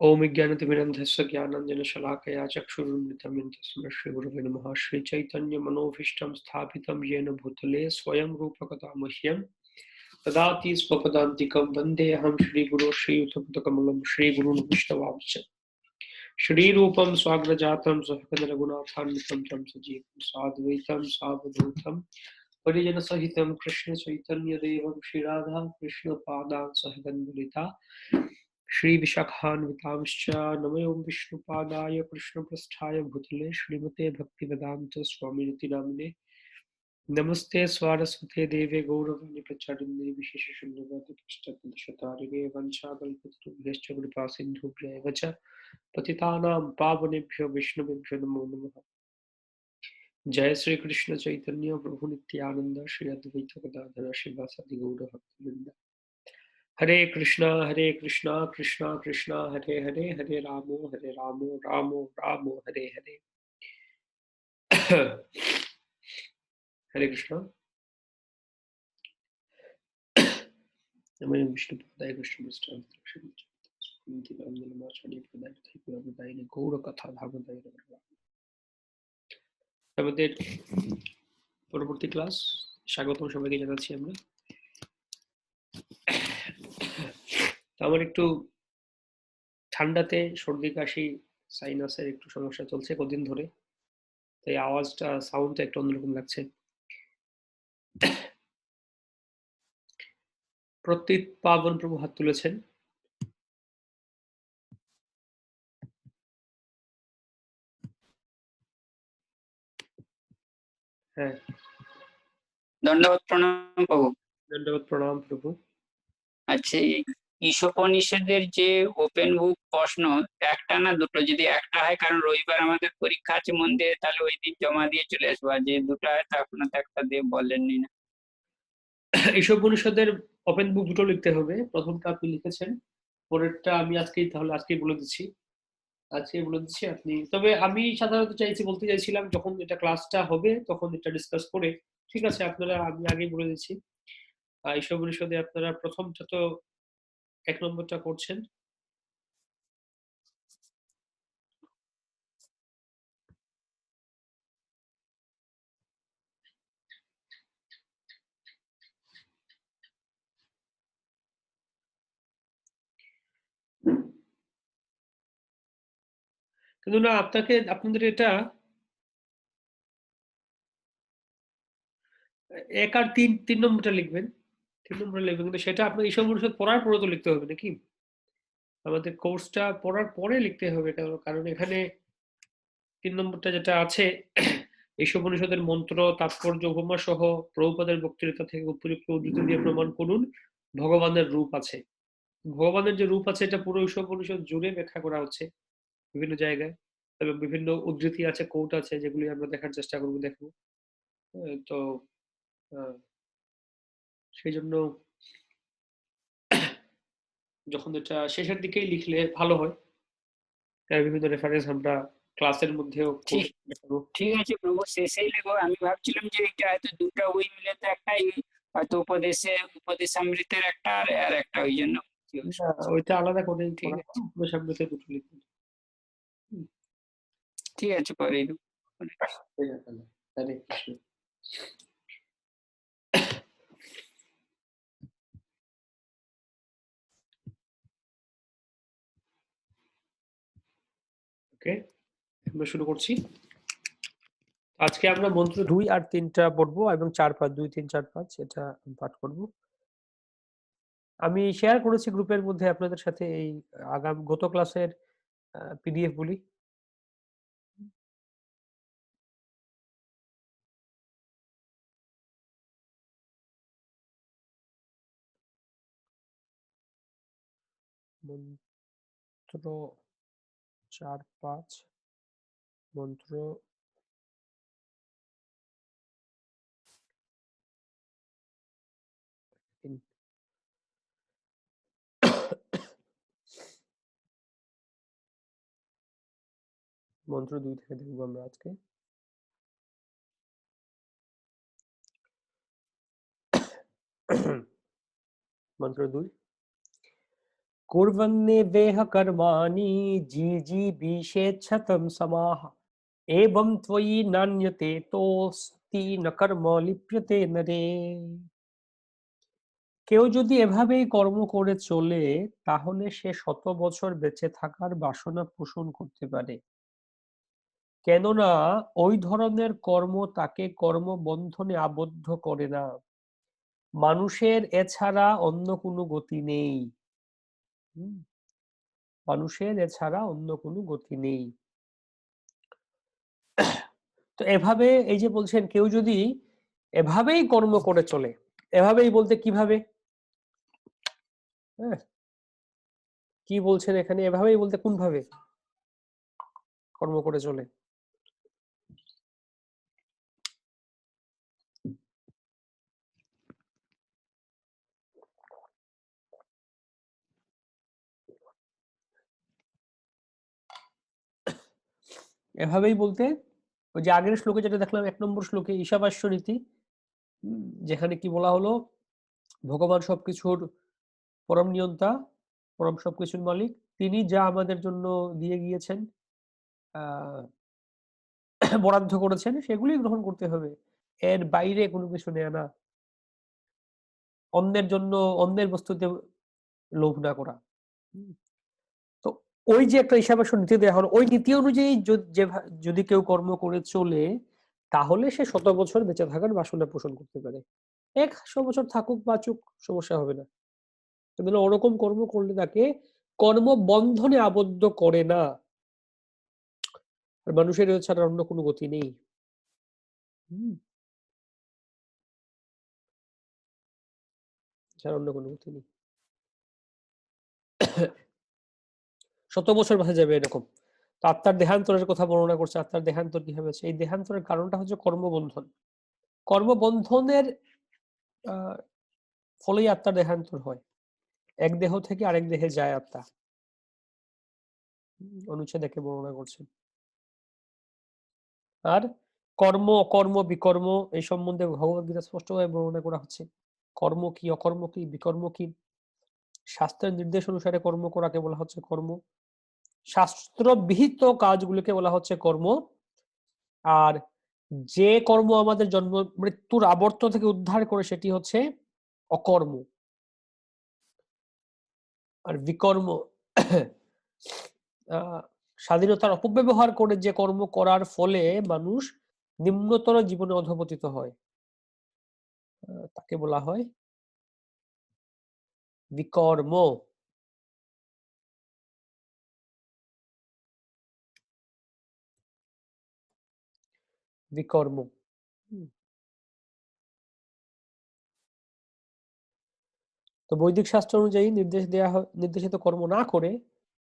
ओम ज्ञानतिमिरन्धस्य ज्ञानाञ्जनशलाकया चक्षुरुन्मिलितं येन तस्मै श्रीगुरवे नमः। श्रीचैतन्यमनोभीष्टं स्थापितं येन भूतले स्वयं रूपकथा मह्यं ददाति स्वपदान्तिकं। वन्देऽहं श्रीगुरो श्रीयुतपदकमलं श्रीगुरून् वैष्णवांश्च। श्रीरूपं स्वाग्रजातं सहगणरघुनाथान्वितं तं सजीवं साद्वैतं सावधूतं परिजनसहितं कृष्णचैतन्यदेवं श्रीराधा कृष्णपादान् सहगणललिता श्रीविशाखान्वितांश्च। नमो विष्णुपादाय कृष्णपृष्ठाय भूतले श्रीमते भक्तिवेदान्त स्वामिनिति नामिने। नमस्ते स्वारस्वते देवे गौरवाणि प्रचारिण्ये विशेषशून्यवादी पृष्ठप्रदशतारिणे वंशाकल्पतरुभ्यश्च कृपा सिन्धुभ्यैव च पतितानां पावनेभ्यो विष्णुवेभ्यो नमो नमः। जय श्री कृष्ण चैतन्य प्रभु नित्यानंद श्री अद्वैत गदाधर श्रीवासादि गौर भक्तवृंद। हरे कृष्णा कृष्णा कृष्णा हरे हरे, हरे रामो रामो रामो हरे हरे। हरे कृष्णा। नमः विष्णुपदाय कृष्णपृष्ठाय गौर कथा धामदाय। আমাদের পরবর্তী ক্লাস স্বাগতম সবাইকে জানাচ্ছি আমরা। আমার একটু ঠান্ডাতে সর্দি কাশি সাইনাসের একটু সমস্যা চলছে কদিন ধরে, তাই আওয়াজটা সাউন্ডটা একটু অন্যরকম লাগছে। প্রত্যেক পাবন প্রভু হাত তুলেছেন। হ্যাঁ, দণ্ডবত প্রণাম প্রভু। দণ্ডবত প্রণাম প্রভু। আচ্ছা, এই ঈশোপনিষদের যে ওপেন বুক প্রশ্ন একটা না দুটো, যদি একটা হয়, কারণ রবিবার আমাদের পরীক্ষা আছে মন দিয়ে, তাহলে ওই দিন জমা দিয়ে চলে আসবো। আর যে দুটো হয় তা আপনার তো একটা দিয়ে বলেননি না। এইসব উপনিষদের ওপেন বুক দুটো লিখতে হবে। প্রথমটা আপনি লিখেছেন, পরেরটা আমি আজকেই বলে দিচ্ছি। আপনি, তবে আমি সাধারণত বলতে চাইছিলাম যখন এটা ক্লাসটা হবে তখন এটা ডিসকাস করে, ঠিক আছে আপনারা, আমি আগেই বলে দিচ্ছি। এইসব উপনিষদে আপনারা প্রথমটা তো 1 নম্বরটা করছেন। কিন্তু না, আপনাদের এটা 1 আর 3 নম্বরটা লিখবেন। 3 নম্বরটা লিখবেন, কিন্তু সেটা আপনার এইসব উপনিষদ পড়ার পরে তো লিখতে হবে নাকি? আমাদের কোর্সটা পড়ার পরে লিখতে হবে, কারণ এখানে 3 নম্বরটা যেটা আছে, এইসব উপনিষদের মন্ত্র তাৎপর্য উপমা সহ প্রভুপাদের বক্তৃতা থেকে উপযুক্ত উদ্ধৃতি দিয়ে প্রমাণ করুন ভগবানের রূপ আছে। ভগবানের যে রূপ আছে এটা পুরো এইসব উপনিষদ জুড়ে ব্যাখ্যা করা হচ্ছে বিভিন্ন জায়গায়, এবং বিভিন্ন উদ্ধৃতি আছে, কোট আছে, যেগুলি আমরা দেখার চেষ্টা করবো, দেখবো। তো সেই জন্য যখন এটা শেষের দিকেই লিখলে ভালো হয়, বিভিন্ন রেফারেন্স আমরা ক্লাসের মধ্যেও ঠিক দেখাবো। ঠিক আছে প্রভু, শেষেই লিখবো। আমি ভাবছিলাম যে এটা হয়তো দুটো ওই মিলে তো একটাই, হয়তো উপদেশামৃতের একটা আর একটা, ওই জন্য। না, ওইটা আলাদা করেই ঠিক করা আছে, হবে, সামনেতে দুটো লিখবো। ঠিক আছে, পরে দেবো। ঠিক আছে, হরে কৃষ্ণ। ওকে, আমরা শুরু করছি। আজকে আমরা মন্ত্র 2 আর 3টা পড়বো, এবং 4, 5, 2, 3, 4, 5 এটা পাঠ করব। আমি শেয়ার করেছি গ্রুপের মধ্যে আপনাদের সাথে এই গত ক্লাসের পিডিএফ গুলি। মন্ত্র 4, 5, মন্ত্র মন্ত্র 2 থেকে দেখবো আমরা আজকে। মন্ত্র 2। कुर्वन्नेवेह कर्माणि जीजीविषेच्छतं समाः एवं त्वयि नान्यते तोस्ति न कर्म लिप्यते नरे। কেউ যদি এভাবেই কর্ম করে চলে তাহলে সে 100 বছর বেঁচে থাকার বাসনা পোষণ করতে পারে, কেননা ওই ধরনের কর্ম তাকে কর্মবন্ধনে আবদ্ধ করে না। মানুষের এছাড়া অন্য কোনো গতি নেই। মানুষের এছাড়া অন্য কোনো গতি নেই। তো এভাবে এই যে বলছেন কেউ যদি এভাবেই কর্ম করে চলে, এভাবেই বলতে কিভাবে? হ্যাঁ, কি বলছেন এখানে? এভাবেই বলতে কোন ভাবে কর্ম করে চলে? এভাবেই বলতে ওই যে আগের শ্লোকে যেটা দেখলাম 1 নম্বর শ্লোকে ঈশাবাস্য নীতি, যেখানে কি বলা হলো, ভগবান সবকিছুর পরম নিয়ন্তা, পরম সবকিছুর মালিক, তিনি যা আমাদের জন্য দিয়ে গিয়েছেন, বরাদ্দ করেছেন, সেগুলি গ্রহণ করতে হবে, এর বাইরে কোনো কিছু নেয়া না। অন্যের জন্য অন্যের বস্তুতে লোভ না করা। তো ওই যে একটা ঈশাবাস্য নীতি দেওয়া হলো, ওই নীতি অনুযায়ী যদি কেউ কর্ম করে চলে তাহলে সে 100 বছর বেঁচে থাকার বাসনা পোষণ করতে পারে। 100 বছর থাকুক বাঁচুক, সমস্যা হবে না। কিন্তু ওরকম কর্ম করলে তাকে কর্মবন্ধনে আবদ্ধ করে না। আর মানুষের ছাড়া অন্য কোনো গতি নেই। ছাড়া অন্য কোনো গতি নেই। 100 বছর বাঁচা যাবে এরকম। তো আত্মার দেহান্তরের কথা বর্ণনা করছে। আত্মার দেহান্তর কিভাবে হচ্ছে? এই দেহান্তরের কারণটা হচ্ছে কর্মবন্ধন। কর্মবন্ধনের ফলেই আত্মার দেহান্তর হয়। এক দেহ থেকে আরেক দেহে যায় আত্মা। অনুচ্ছেদ একে বর্ণনা করছেন। আর কর্ম, অকর্ম, বিকর্ম এই সম্বন্ধে ভগবদ্গীতা স্পষ্টভাবে বর্ণনা করা হচ্ছে। কর্ম কি, অকর্ম কি, বিকর্ম কি। শাস্ত্রের নির্দেশ অনুসারে কর্ম করাকে বলা হচ্ছে কর্ম। শাস্ত্রবিহিত কাজগুলোকে বলা হচ্ছে কর্ম। আর যে কর্ম আমাদের জন্ম মৃত্যুর আবর্ত থেকে উদ্ধার করে সেটি হচ্ছে অকর্ম। আর বিকর্ম স্বাধীনতার অপব্যবহার করে যে কর্ম করার ফলে মানুষ নিম্নতর জীবনে অধঃপতিত হয়, তাকে বলা হয় বিকর্ম। বিকর্ম। তো বৈদিক শাস্ত্র অনুযায়ী নির্দেশিত কর্ম না করে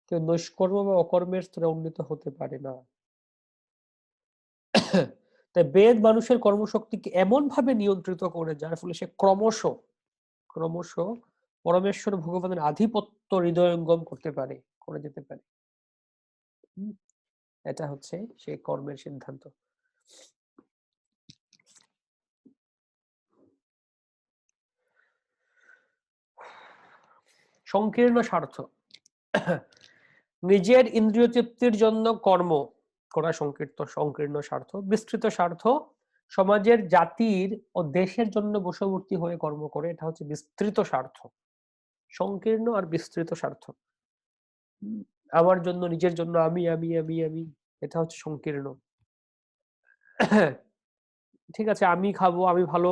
কেউ নৈষ্কর্ম বা অকর্মের স্তরে উন্নীত হতে পারে না। তাই বেদ মানুষের কর্মশক্তিকে এমন ভাবে নিয়ন্ত্রিত করে যার ফলে সে ক্রমশ ক্রমশ পরমেশ্বর ভগবানের আধিপত্য হৃদয়ঙ্গম করতে পারে, করে যেতে পারে। এটা হচ্ছে সেই কর্মের সিদ্ধান্ত। সংকীর্ণ স্বার্থ। নিজের ইন্দ্রিয় তৃপ্তির জন্য কর্ম করা সংকীর্ণ স্বার্থ। বিস্তৃত স্বার্থ, সমাজের, জাতির ও দেশের জন্য বশবর্তী হয়ে কর্ম করে, এটা হচ্ছে বিস্তৃত স্বার্থ। সংকীর্ণ আর বিস্তৃত স্বার্থ। আমার জন্য, নিজের জন্য, আমি আমি আমি আমি, এটা হচ্ছে সংকীর্ণ। ঠিক আছে, আমি খাবো, আমি ভালো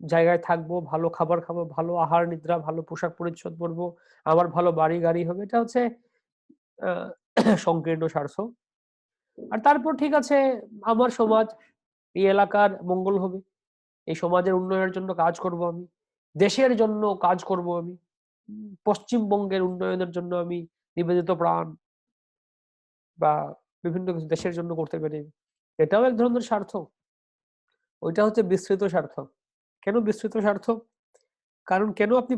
জায়গায় থাকবো, ভালো খাবার খাবো, ভালো আহার নিদ্রা, ভালো পোশাক পরিচ্ছদ পরবো, আমার ভালো বাড়ি গাড়ি হবে, এটা হচ্ছে সংকীর্ণ স্বার্থ। আর তারপর ঠিক আছে, আমার সমাজ, এই এলাকার মঙ্গল হবে, এই সমাজের উন্নয়নের জন্য কাজ করব আমি, দেশের জন্য কাজ করব আমি, পশ্চিমবঙ্গের উন্নয়নের জন্য আমি নিবেদিত প্রাণ, বা বিভিন্ন কিছু দেশের জন্য করতে পারি, এটাও এক ধরনের স্বার্থ। ওইটা হচ্ছে বিস্তৃত স্বার্থ। কেন বিস্তৃত স্বার্থ? কারণ কেন আপনি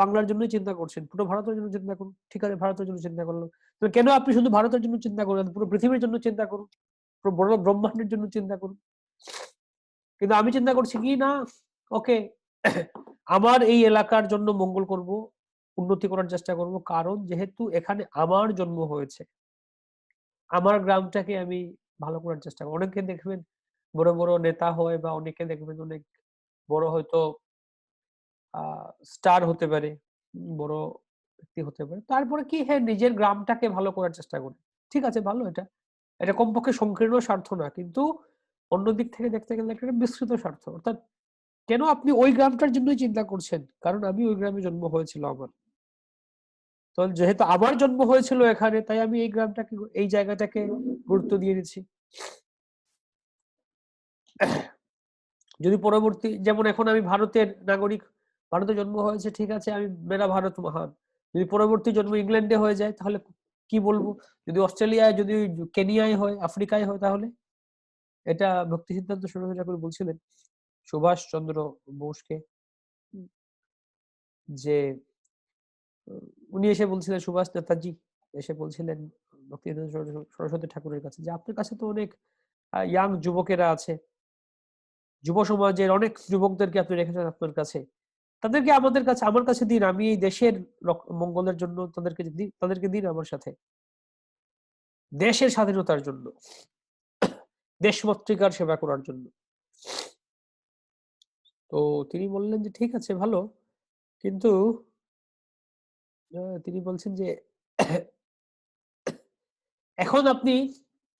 বাংলার জন্যই চিন্তা করছেন? পুরো ভারতের জন্য চিন্তা করুন। ঠিক আছে, ভারতের জন্য চিন্তা করলাম, তো কেন আপনি শুধু ভারতের জন্য চিন্তা করেন? পুরো পৃথিবীর জন্য চিন্তা করুন, পুরো বড় ব্রহ্মাণ্ডের জন্য চিন্তা করুন। কিন্তু আমি চিন্তা করছি কি না, ওকে, আমার এই এলাকার জন্য মঙ্গল করব, উন্নতি করার চেষ্টা করব, কারণ যেহেতু এখানে আমার জন্ম হয়েছে, আমার গ্রামটাকে আমি ভালো করার চেষ্টা করব। অনেকে দেখবেন বড় বড় নেতা হয়, বা অনেকে দেখবেন অনেক বড় হয়তো স্টার হতে পারে, বড় ব্যক্তি হতে পারে, তারপরে কি হ্যাঁ নিজের গ্রামটাকে ভালো করার চেষ্টা করে। ঠিক আছে, ভালো, এটা এটা কমপক্ষে সংকীর্ণ স্বার্থ না, কিন্তু অন্য দিক থেকে দেখতে গেলে একটা বিস্তৃত স্বার্থ। অর্থাৎ কেন আপনি ওই গ্রামটার জন্যই চিন্তা করছেন? কারণ আমি ওই গ্রামে জন্ম হয়েছিল আমার। তো যেহেতু আমার জন্ম হয়েছিল এখানে, তাই আমি এই গ্রামটাকে, এই জায়গাটাকে গুরুত্ব দিয়ে দিচ্ছি। যদি পরবর্তী, যেমন এখন আমি ভারতের নাগরিক, ভারতে জন্ম হয়েছে, ঠিক আছে, আমি মেরা ভারত মহান। যদি পরবর্তী জন্ম ইংল্যান্ডে হয়ে যায়, তাহলে কি বলবো? যদি অস্ট্রেলিয়ায়, যদি কেনিয়ায় হয়, আফ্রিকায় হয়, তাহলে এটা ভক্তি সিদ্ধান্ত সরকার ঠাকুর বলছিলেন সুভাষ চন্দ্র বোসকে, যে উনি এসে বলছিলেন, সুভাষ নেতাজি এসে বলছিলেন ভক্তি সিদ্ধান্ত সরস্বতী ঠাকুরের কাছে, যে আপনার কাছে তো অনেক ইয়াং যুবকেরা আছে, যুব সমাজের অনেক যুবকদেরকে আপনি রেখেছেন আপনার কাছে, তাদেরকে আমাদের কাছে, আমার কাছে দিন, আমি এই দেশের মঙ্গলের জন্য তাদেরকে দিন আমার সাথে, দেশের স্বাধীনতার জন্য, দেশমাতৃকার সেবা করার জন্য। তো তিনি বললেন যে ঠিক আছে, ভালো, কিন্তু তিনি বলছেন যে এখন আপনি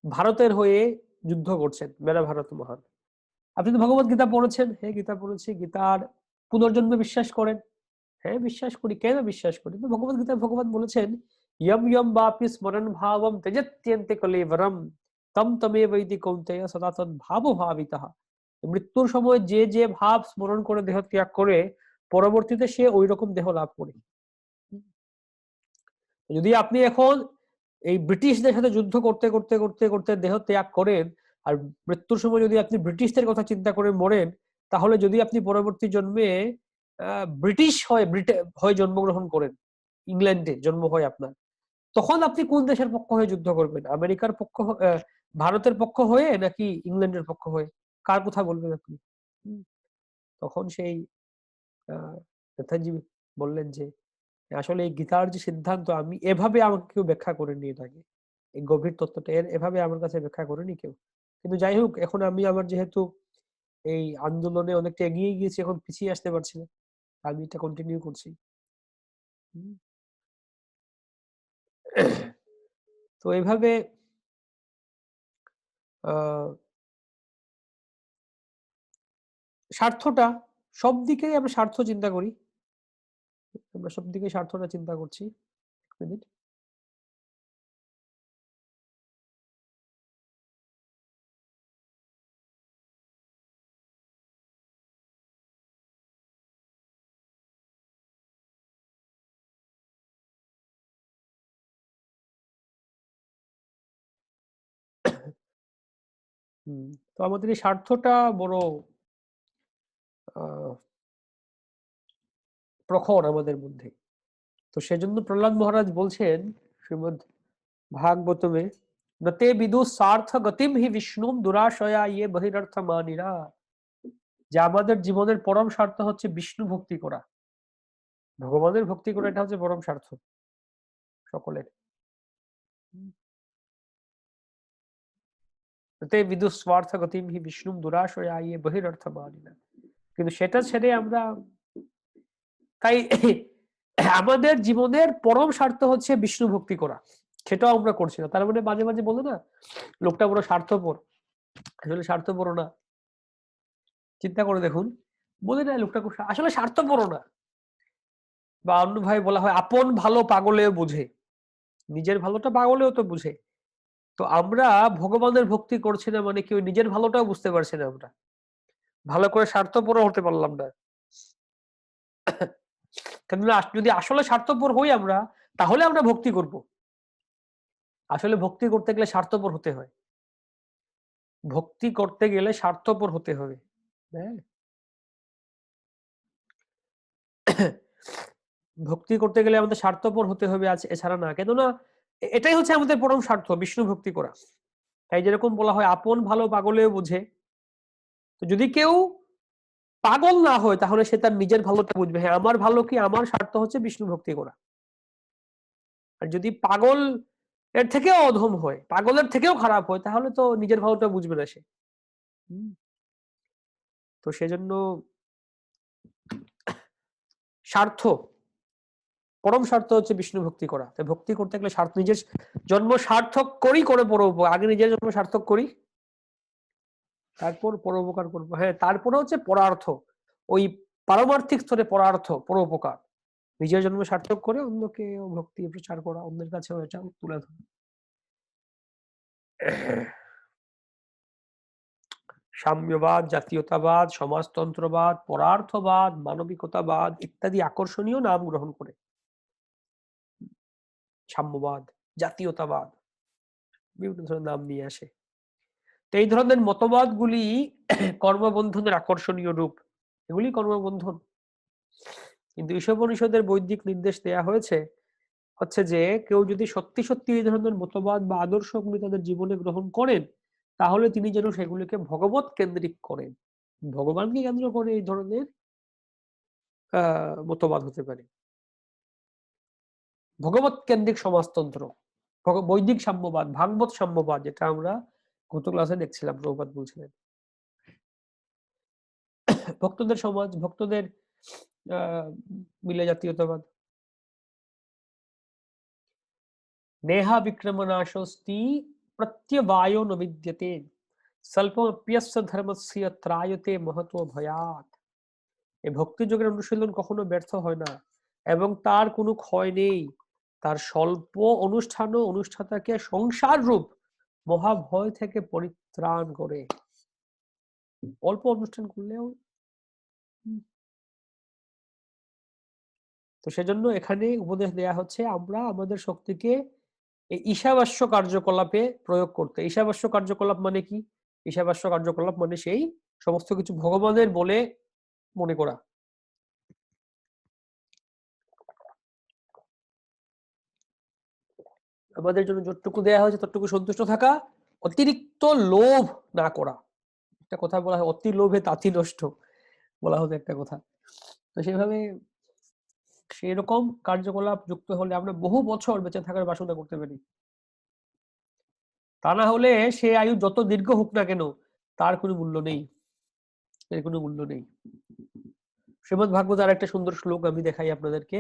ভারতের হয়ে যুদ্ধ করছেন, মেরা ভারত মহান। আপনি তো ভগবত গীতা পড়েছেন? হ্যাঁ, গীতা পড়েছি। গীতার পুনর্জন্মে বিশ্বাস করেন? হ্যাঁ, বিশ্বাস করি। কেন বিশ্বাস করি? তো ভগবত গীতায় ভগবান বলেছেন, ইয়ম ইয়ম বাপি স্মরণ ভাবম ত্যজত্যন্তে কলেবরম তম তমেবৈতি কৌন্তেয় সদা তদ ভাব ভাবিতঃ। মৃত্যুর সময় যে যে ভাব স্মরণ করে দেহ ত্যাগ করে, পরবর্তীতে সে ওই রকম দেহ লাভ করে। যদি আপনি এখন এই ব্রিটিশদের সাথে যুদ্ধ করতে করতে করতে করতে দেহ ত্যাগ করেন, আর মৃত্যুর সময় যদি আপনি ব্রিটিশদের কথা চিন্তা করে মরেন, তাহলে যদি আপনি পরবর্তী জন্মে ব্রিটিশ হয়ে জন্মগ্রহণ করেন, ইংল্যান্ডে জন্ম হয় আপনার, তখন আপনি কোন দেশের পক্ষ হয়ে যুদ্ধ করবেন? আমেরিকার পক্ষ, ভারতের পক্ষ হয়ে, নাকি ইংল্যান্ডের পক্ষ হয়ে? কার কথা বলবেন আপনি? তখন সেই নেতাজি বললেন যে আসলে এই গীতার যে সিদ্ধান্ত, আমি এভাবে আমাকে কেউ ব্যাখ্যা করেনি এর আগে, এই গভীর তত্ত্বটা এভাবে আমার কাছে ব্যাখ্যা করেনি কেউ। কিন্তু যাই হোক, এখন আমি আমার যেহেতু এই আন্দোলনে অনেকটা এগিয়ে গিয়েছি, এখন পিছিয়ে আসতে পারছি না, আমি এটা কন্টিনিউ করছি। তো এভাবে স্বার্থটা, সব দিকেই আমরা স্বার্থ চিন্তা করি, আমরা সব দিকে স্বার্থটা চিন্তা করছি। এক মিনিট। তো আমাদের এই স্বার্থটা বড় আহ প্রখর আমাদের মধ্যে। তো সেজন্য প্রহ্লাদ মহারাজ বলছেন শ্রীমদ ভাগবতমে, নতে বিদু স্বার্থ গতিম হি বিষ্ণুম দুরাশয়া ইয়ে বহিরর্থ মানিরা, যে আমাদের জীবনের পরম স্বার্থ হচ্ছে বিষ্ণু ভক্তি করা, ভগবানের ভক্তি করা, এটা হচ্ছে পরম স্বার্থ সকলের। নতে বিদু স্বার্থ গতিম হি বিষ্ণুম দুরাশয়া ইয়ে বহিরর্থ মানিরা, কিন্তু সেটা ছেড়ে আমরা, তাই আমাদের জীবনের পরম স্বার্থ হচ্ছে বিষ্ণু ভক্তি করা, সেটাও আমরা করছি না। তার মানে মাঝে মাঝে বলে না, লোকটা বড় স্বার্থপর, আসলে স্বার্থপর না। চিন্তা করে দেখুন, বলে না লোকটা আসলে স্বার্থপর না। বা অন্য ভাই বলা হয়, আপন ভালো পাগলেও বুঝে, নিজের ভালোটা পাগলেও তো বুঝে। তো আমরা ভগবানের ভক্তি করছি না মানে কি ওই নিজের ভালোটাও বুঝতে পারছি না, আমরা ভালো করে স্বার্থপরও হতে পারলাম না। কেননা যদি আসলে স্বার্থপর হই আমরা, তাহলে আমরা ভক্তি করব। আসলে ভক্তি করতে গেলে স্বার্থপর হতে হয়, ভক্তি করতে গেলে স্বার্থপর হতে হবে। হ্যাঁ, ভক্তি করতে গেলে আমাদের স্বার্থপর হতে হবে, আছে এছাড়া না। কেননা এটাই হচ্ছে আমাদের পরম স্বার্থ, বিষ্ণু ভক্তি করা। তাই যেরকম বলা হয়, আপন ভালো পাগলেও বুঝে। তো যদি কেউ পাগল না হয় তাহলে সে তার নিজের ভালোটা বুঝবে, হ্যাঁ আমার ভালো কি, আমার স্বার্থ হচ্ছে বিষ্ণু ভক্তি করা। আর যদি পাগল এর থেকেও অধম হয়, পাগলের থেকেও খারাপ হয়, তাহলে তো নিজের ভালোটা বুঝবে না সে। তো সেজন্য স্বার্থ, পরম স্বার্থ হচ্ছে বিষ্ণু ভক্তি করা। তাই ভক্তি করতে গেলে স্বার্থ, নিজের জন্ম সার্থক করি করে পরোপকার, আগে নিজের জন্ম সার্থক করি তারপর পরোপকার করবো। হ্যাঁ, তারপরে হচ্ছে পরার্থ, ওই পারমার্থিক স্তরে পরার্থ পরোপকার, নিজের জন্ম সার্থক করে অন্যকে ভক্তি প্রচার করা, অন্যের কাছে এটা তুলে ধরা। সাম্যবাদ, জাতীয়তাবাদ, সমাজতন্ত্রবাদ, পরার্থবাদ, মানবিকতাবাদ ইত্যাদি আকর্ষণীয় নাম গ্রহণ করে সাম্যবাদ, জাতীয়তাবাদ বিভিন্ন ধরনের নাম নিয়ে আসে। তো এই ধরনের মতবাদগুলি কর্মবন্ধনের আকর্ষণীয় রূপ, এগুলি কর্মবন্ধন। কিন্তু ঈশোপনিষদের বৈদিক নির্দেশ দেয়া হচ্ছে যে কেউ যদি সত্যি সত্যি এই ধরনের মতবাদ বা আদর্শগুলি তাদের জীবনে গ্রহণ করেন, তাহলে তিনি যেন সেগুলিকে ভগবত কেন্দ্রিক করেন, ভগবানকে কেন্দ্র করে এই ধরনের মতবাদ হতে পারে। ভগবত কেন্দ্রিক সমাজতন্ত্র, বৈদিক সাম্যবাদ, ভাগবত সাম্যবাদ, যেটা আমরা গত ক্লাসে দেখছিলাম, প্রভুপাদ বলছিলেন। ভক্তদের সমাজ, ভক্তদের মিলে জাতীয়তাবাদ। নেহা বিক্রমনাশস্তি প্রত্যবাयो ন বিদ্যতে স্বল্পমপ্যস্য ধর্মস্য ত্রায়তে মহতো ভয়াৎ। এই ভক্তি যোগের অনুশীলন কখনো ব্যর্থ হয় না এবং তার কোনো ক্ষয় নেই। তার স্বল্প অনুষ্ঠানও অনুষ্ঠাতাকে সংসার রূপ মহাভয় থেকে পরিত্রাণ করে। অল্প অনুষ্ঠান করলেও। তো সেজন্য এখানে উপদেশ দেয়া হচ্ছে আমরা আমাদের শক্তিকে এই ঈশাবাস্য কার্যকলাপে প্রয়োগ করতে। ঈশাবাস্য কার্যকলাপ মানে কি? ঈশাবাস্য কার্যকলাপ মানে সেই সমস্ত কিছু ভগবানের বলে মনে করা। আমাদের জন্য যতটুকু দেয়া হয়েছে ততটুকু সন্তুষ্ট থাকা, অতিরিক্ত লোভ না করা। একটা কথা বলা হয়, অতি লোভে তাঁতি নষ্ট, বলা হতো একটা কথা। তো সেভাবে সেরকম কার্যকলাপ যুক্ত হলে আমরা বহু বছর বেঁচে থাকার বাসনা করতে পারি। তা না হলে সে আয়ু যত দীর্ঘ হোক না কেন, তার কোনো মূল্য নেই, এর কোনো মূল্য নেই। শ্রীমদ ভাগবত আর একটা সুন্দর শ্লোক আমি দেখাই আপনাদেরকে।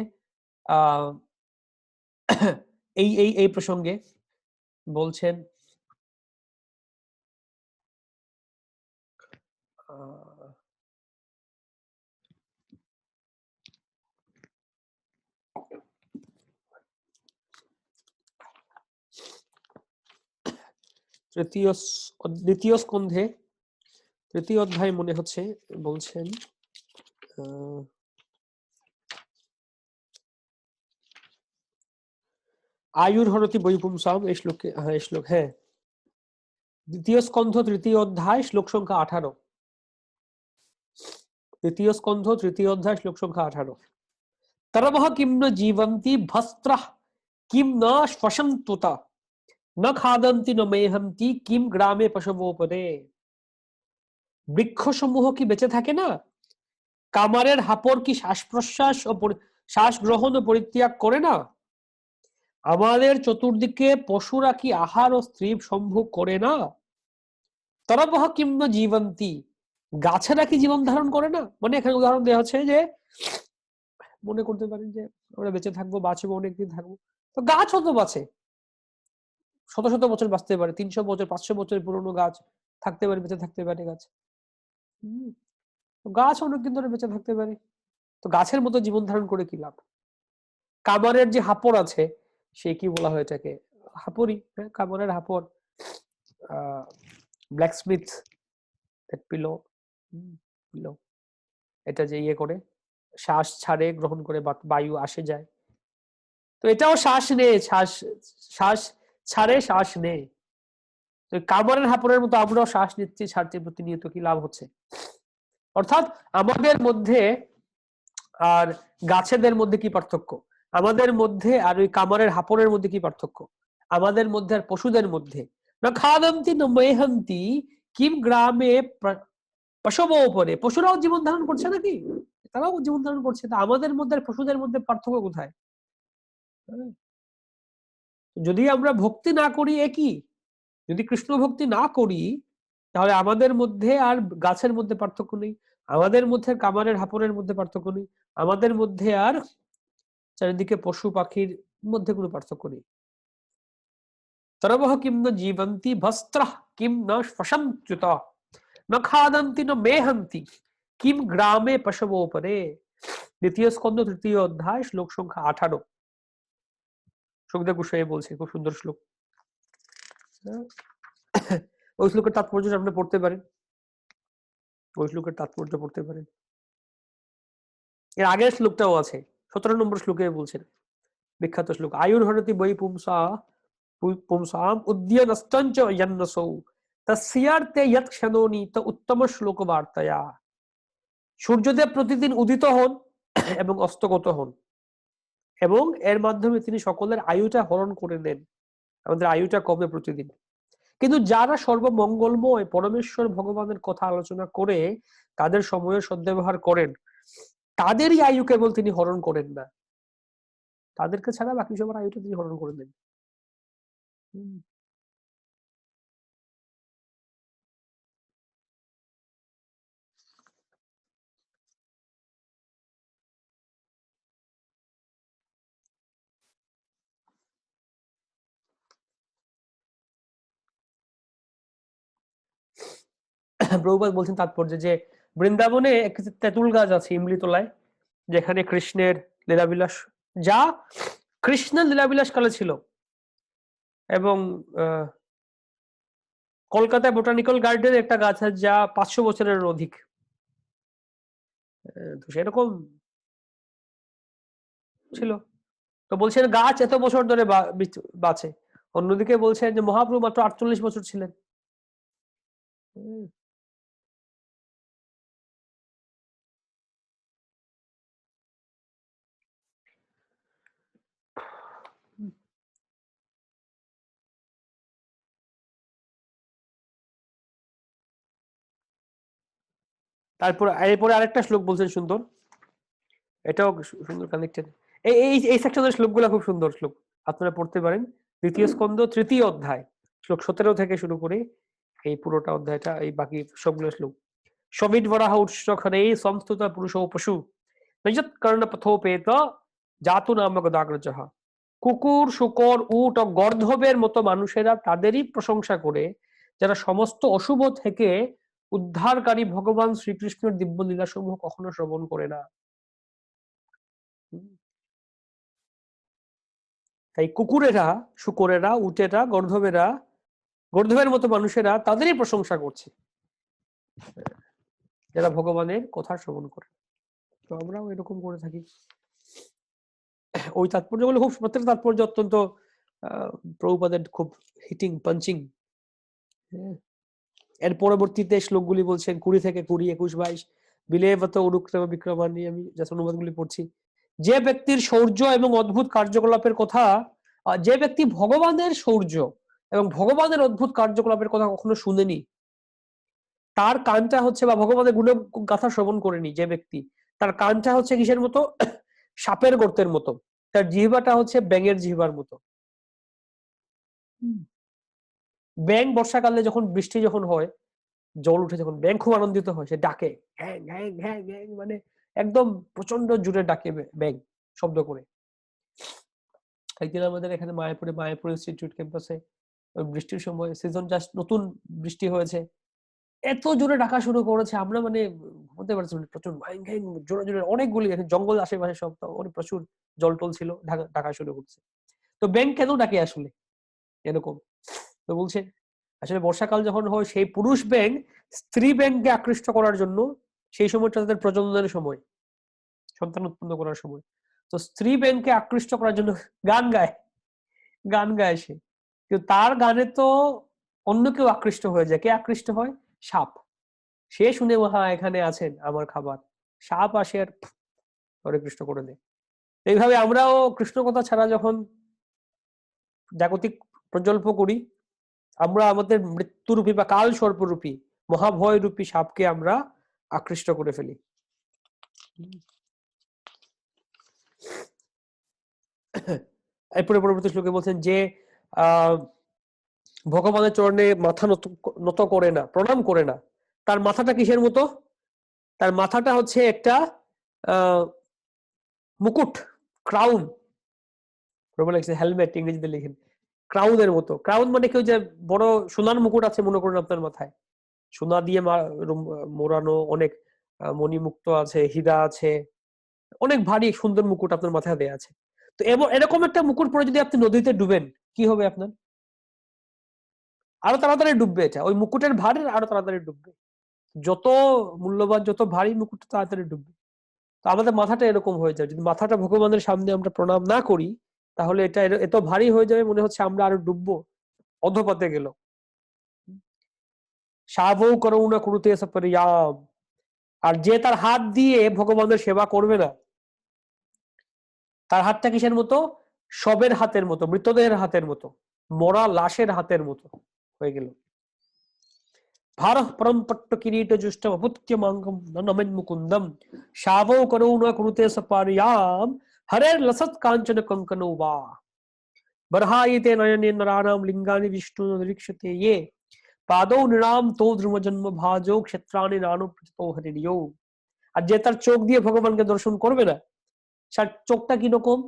এই এই এই প্রসঙ্গে বলছেন, দ্বিতীয় স্কন্ধে তৃতীয় অধ্যায় মনে হচ্ছে, বলছেন আয়ুর হরতি বৈপুংসাম, এই শ্লোকে, হ্যাঁ এই শ্লোক, হ্যাঁ দ্বিতীয় স্কন্ধ তৃতীয় অধ্যায় শ্লোক সংখ্যা 18। দ্বিতীয় স্কন্ধ তৃতীয় অধ্যায় শ্লোক সংখ্যা 18। তরবহ কিম ন জীবন্তি ভস্ত্রঃ কিম ন শ্বসন্তুতা ন খাদন্তি ন মেহন্তি কিম গ্রামে পশবোপদে। বৃক্ষসমূহ কি বেঁচে থাকে না? কামারের হাপড় কি শ্বাস প্রশ্বাস ও শ্বাস গ্রহণ ও পরিত্যাগ করে না? আমাদের চতুর্দিকে পশুরা কি আহার ও স্ত্রী সম্ভোগ করে না? তরবহ কিম ন জীবন্তি, গাছেরা কি জীবন ধারণ করে না? মানে এখানে উদাহরণ দেওয়া হচ্ছে যে মনে করতে পারেন যে আমরা বেঁচে থাকবো, বাঁচবো, অনেকদিন থাকবো, তো গাছও তো বাঁচে, শত শত বছর বাঁচতে পারে, 300 বছর 500 বছর পুরনো গাছ থাকতে পারে, বেঁচে থাকতে পারে গাছ। গাছ অনেকদিন ধরে বেঁচে থাকতে পারে, তো গাছের মতো জীবন ধারণ করে কি লাভ? কামারের যে হাপড় আছে, সে কি বলা হয় এটাকে? হাপড়ি, হ্যাঁ কামারের হাপড়, ব্ল্যাকস্মিথ পিলো, এটা যে ইয়ে করে শ্বাস ছাড়ে, গ্রহণ করে বায়ু আসে যায়, তো এটাও শ্বাস নেয়, শ্বাস ছাড়ে, শ্বাস নেয়। তো কামারের হাপড়ের মতো আমরাও শ্বাস নিচ্ছি, ছাড়ছি প্রতিনিয়ত, কি লাভ হচ্ছে? অর্থাৎ আমাদের মধ্যে আর গাছেদের মধ্যে কি পার্থক্য? আমাদের মধ্যে আর ওই কামারের হাপড়ের মধ্যে কি পার্থক্য? আমাদের মধ্যে আর পশুদের মধ্যে। না খাদন্তি ন মেহন্তি কিম গ্রামে পশব উপরে, পশুরাও জীবন ধারণ করছে নাকি, তারাও জীবন ধারণ করছে। তা আমাদের মধ্যে আর পশুদের মধ্যে পার্থক্য কোথায়? যদি আমরা ভক্তি না করি, একই, যদি কৃষ্ণ ভক্তি না করি, তাহলে আমাদের মধ্যে আর গাছের মধ্যে পার্থক্য নেই, আমাদের মধ্যে কামারের হাপড়ের মধ্যে পার্থক্য নেই, আমাদের মধ্যে আর চারিদিকে পশু পাখির মধ্যে কোনো পার্থক্য নেই। তরবহ কিম ন জীবন্তি ভস্ত্রঃ কিম ন শ্বসন্ত্যুত ন খাদন্তি ন মেহন্তি কিম গ্রামে পশবোপরে। দ্বিতীয় স্কন্ধ 3য় অধ্যায় শ্লোক সংখ্যা 18। সুখদেব গোস্বামী বলছে, খুব সুন্দর শ্লোক। ওই শ্লোকের তাৎপর্য আপনি পড়তে পারেন, ওই শ্লোকের তাৎপর্য পড়তে পারেন। এর আগের শ্লোকটাও আছে, 17 নম্বর শ্লোকে বলছেন, বিখ্যাত শ্লোক, আয়ুর্হরতি বৈ পুংসাম উদ্যনস্তঞ্চ যন্নসৌ তস্যার্তে যৎ ক্ষণোনি ত উত্তম শ্লোক বার্তায়া। সূর্যদেব প্রতিদিন উদিত হন এবং অস্তগত হন, এবং এর মাধ্যমে তিনি সকলের আয়ুটা হরণ করে নেন, আমাদের আয়ুটা কমে প্রতিদিন। কিন্তু যারা সর্বমঙ্গলময় পরমেশ্বর ভগবানের কথা আলোচনা করে তাদের সময়ের সদ্ব্যবহার করেন, তাদেরই আয়ু কেবল তিনি হরণ করেন না, তাদেরকে ছাড়া বাকি সবার আয়ুটা তিনি হরণ করে নেন। প্রভুপাদ বলছেন তাৎপর্য যে বৃন্দাবনে একটি তেঁতুল গাছ আছে ইমলি তলায়, যেখানে কৃষ্ণের লীলাবিলাস, যা কৃষ্ণের লীলাবিলাস কালে ছিল, এবং কলকাতায় বোটানিক্যাল গার্ডেনে একটা গাছ আছে যা 500 বছরের অধিক। তো সেরকম ছিল। তো বলছেন গাছ এত বছর ধরে বাঁচে, অন্যদিকে বলছেন যে মহাপ্রভু মাত্র 48 বছর ছিলেন। তারপর এরপরে আরেকটা শ্লোক বলছেন সুন্দর, এটাও সুন্দর কানেক্টেড। এই সেকশনের শ্লোকগুলো খুব সুন্দর শ্লোক, আপনারা পড়তে পারেন। দ্বিতীয় স্কন্ধ 3য় অধ্যায় শ্লোক 17 থেকে শুরু করে এই পুরোটা অধ্যায়টা, এই বাকি সবগুলো শ্লোক। সবিট বরাহ উৎসখরে সংস্তুত পুরুষ পশু নজত কর্ণ পথোপেত জাতু নামক দাগ্রজহ। কুকুর, শূকর, উট ও গর্ধবের মতো মানুষেরা তাদেরই প্রশংসা করে যারা সমস্ত অশুভ থেকে উদ্ধারকারী ভগবান শ্রীকৃষ্ণের দিব্য লীলাসমূহ কখনো শ্রবণ করে না। তাই কুকুরেরা, শূকরেরা, উটেরা, গর্ধবের মতো মানুষেরা তাদেরই প্রশংসা করছে যারা ভগবানের কথা শ্রবণ করে। তো আমরাও এরকম করে থাকি। ওই তাৎপর্যগুলো খুব, প্রত্যেকটা তাৎপর্য অত্যন্ত প্রভুপাদের খুব হিটিং, পাঞ্চিং। এর পরবর্তীতে শ্লোকগুলি বলছেন 20 থেকে 20, 21, 22 বিলেবত উরুক্রম বিক্রমানি, আমি জাস্ট অনুবাদগুলি পড়ছি। যে ব্যক্তির শৌর্য এবং অদ্ভুত কার্যকলাপের কথা, যে ব্যক্তি ভগবানের শৌর্য এবং ভগবানের অদ্ভুত কার্যকলাপের কথা কখনো শুনেনি, তার কানটা হচ্ছে, বা ভগবানের গুণ গাথা শ্রবণ করেনি যে ব্যক্তি, তার কানটা হচ্ছে কিসের মতো? সাপের গর্তের মতো। তার জিহ্বাটা হচ্ছে ব্যাঙের জিহ্বার মতো। ব্যাঙ বর্ষাকালে যখন বৃষ্টি যখন হয়, জল উঠে, যখন ব্যাঙ খুব আনন্দিত হয়, সে ডাকে হ্যাং হ্যাং হ্যাং হ্যাং, মানে একদম প্রচন্ড জোরে ডাকে ব্যাঙ শব্দ করে। একদিন আমাদের এখানে মায়াপুর ইনস্টিটিউট ক্যাম্পাসে বৃষ্টির সময়, সিজন জাস্ট নতুন বৃষ্টি হয়েছে, এত জোরে ডাকা শুরু করেছে, আমরা মানে ঘুমোতে পারছি না, প্রচুর জোরে জোরে, অনেকগুলি জঙ্গল আশেপাশে সব, অনেক প্রচুর জল টল ছিল, ডাকা শুরু করছে। তো ব্যাঙ কেন ডাকে আসলে এরকম? তো বলছে আসলে বর্ষাকাল যখন হয়, সেই পুরুষ ব্যাঙ স্ত্রী ব্যাঙকে আকৃষ্ট করার জন্য, সেই সময়টা তাদের প্রজননের সময়, সন্তান উৎপন্ন করার সময়, তো স্ত্রী ব্যাঙকে আকৃষ্ট করার জন্য গান গায় সে। কিন্তু তার গানে তো অন্য কেউ আকৃষ্ট হয়ে যায়। কে আকৃষ্ট হয়? সাপ। সে শুনে হ্যাঁ এখানে আছেন আমার খাবার, সাপ আসে আর হরে কৃষ্ণ করে দেয়। এইভাবে আমরাও কৃষ্ণ কথা ছাড়া যখন জাগতিক প্রজল্প করি, আমরা আমাদের মৃত্যুরূপী বা কাল সর্পরূপী মহাভয় রূপী সাপকে আমরা আকৃষ্ট করে ফেলি। এরপরে পরবর্তী শ্লোকে বলছেন যে ভগবানের চরণে মাথা নত করে না, প্রণাম করে না, তার মাথাটা কিসের মতো? তার মাথাটা হচ্ছে একটা মুকুট, ক্রাউন, হেলমেট ইংরেজিতে লিখেন, ক্রাউনের মতো। ক্রাউন মানে কেউ যে বড় সোনার মুকুট আছে মনে করেন আপনার মাথায়, সোনা দিয়ে মোড়ানো, অনেক মণিমুক্ত আছে, হীরা আছে, অনেক ভারী সুন্দর মুকুট আপনার মাথায় দেয়া আছে। তো এরকম একটা মুকুট পরে যদি আপনি নদীতে ডুবেন, কি হবে আপনার? আরো তাড়াতাড়ি ডুববে। এটা ওই মুকুটের ভারে আরো তাড়াতাড়ি ডুববে। যত মূল্যবান, যত ভারী মুকুট তাড়াতাড়ি ডুববে। তো আমাদের মাথাটা এরকম হয়ে যায়, যদি মাথাটা ভগবানের সামনে আমরা প্রণাম না করি, তাহলে এটা এত ভারী হয়ে যাবে, মনে হচ্ছে আমরা আরো ডুববো, অধপথে গেল। সাবৌ করুণা কুরুতে সপরিয়াম। আর যে তার হাত দিয়ে ভগবানের সেবা করবে না, তার হাতটা কিসের মতো? শবের হাতের মতো, মৃতদেহের হাতের মতো, মরা লাশের হাতের মতো হয়ে গেল। ভারঃ পরম পট্ট কিরীট জুষ্টম অপুত্যমাঙ্গম নমেন মুকুন্দম শাবৌ করুণা কুরুতে সপারিয়াম হরের লসৎ কাঞ্চন কঙ্কনো বা বরহায়িতে নয়নে নরাণাম লিঙ্গানি বিষ্ণু নিরীক্ষতে ये পাদৌ নিরাম তো ধ্রুম জন্ম ভাজো ক্ষেত্রাণি নানু প্রচিতো হরিও। আর যে তার চোখ দিয়ে ভগবানকে দর্শন করবে না, তার চোখটা কিরকম?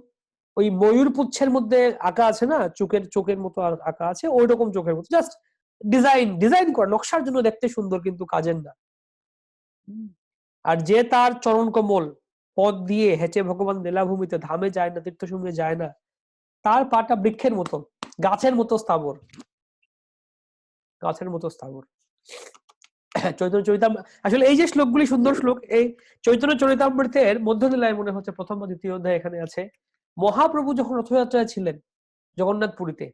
ওই ময়ূর পুচ্ছের মধ্যে আঁকা আছে না, চোখের মতো আঁকা আছে, ওই রকম চোখের মতো, জাস্ট ডিজাইন করা, নকশার জন্য দেখতে সুন্দর, কিন্তু কাজের না। আর যে তার চরণ কমল পদ দিয়ে হেঁচে ভগবান লীলাভূমিতে ধামে যায় না, তীর্থভূমিতে যায় না, তার পাটা বৃক্ষের মতো, গাছের মতো স্থাবর, গাছের মতো স্থাবর। চৈতন্য চরিতামৃত, আসলে এই যে শ্লোকগুলি সুন্দর শ্লোক, এই চৈতন্য চরিতামৃতের মধ্য দিলায় মনে হচ্ছে প্রথম বা দ্বিতীয় অধ্যায় এখানে আছে। মহাপ্রভু যখন রথযাত্রায় ছিলেন জগন্নাথ পুরীতে,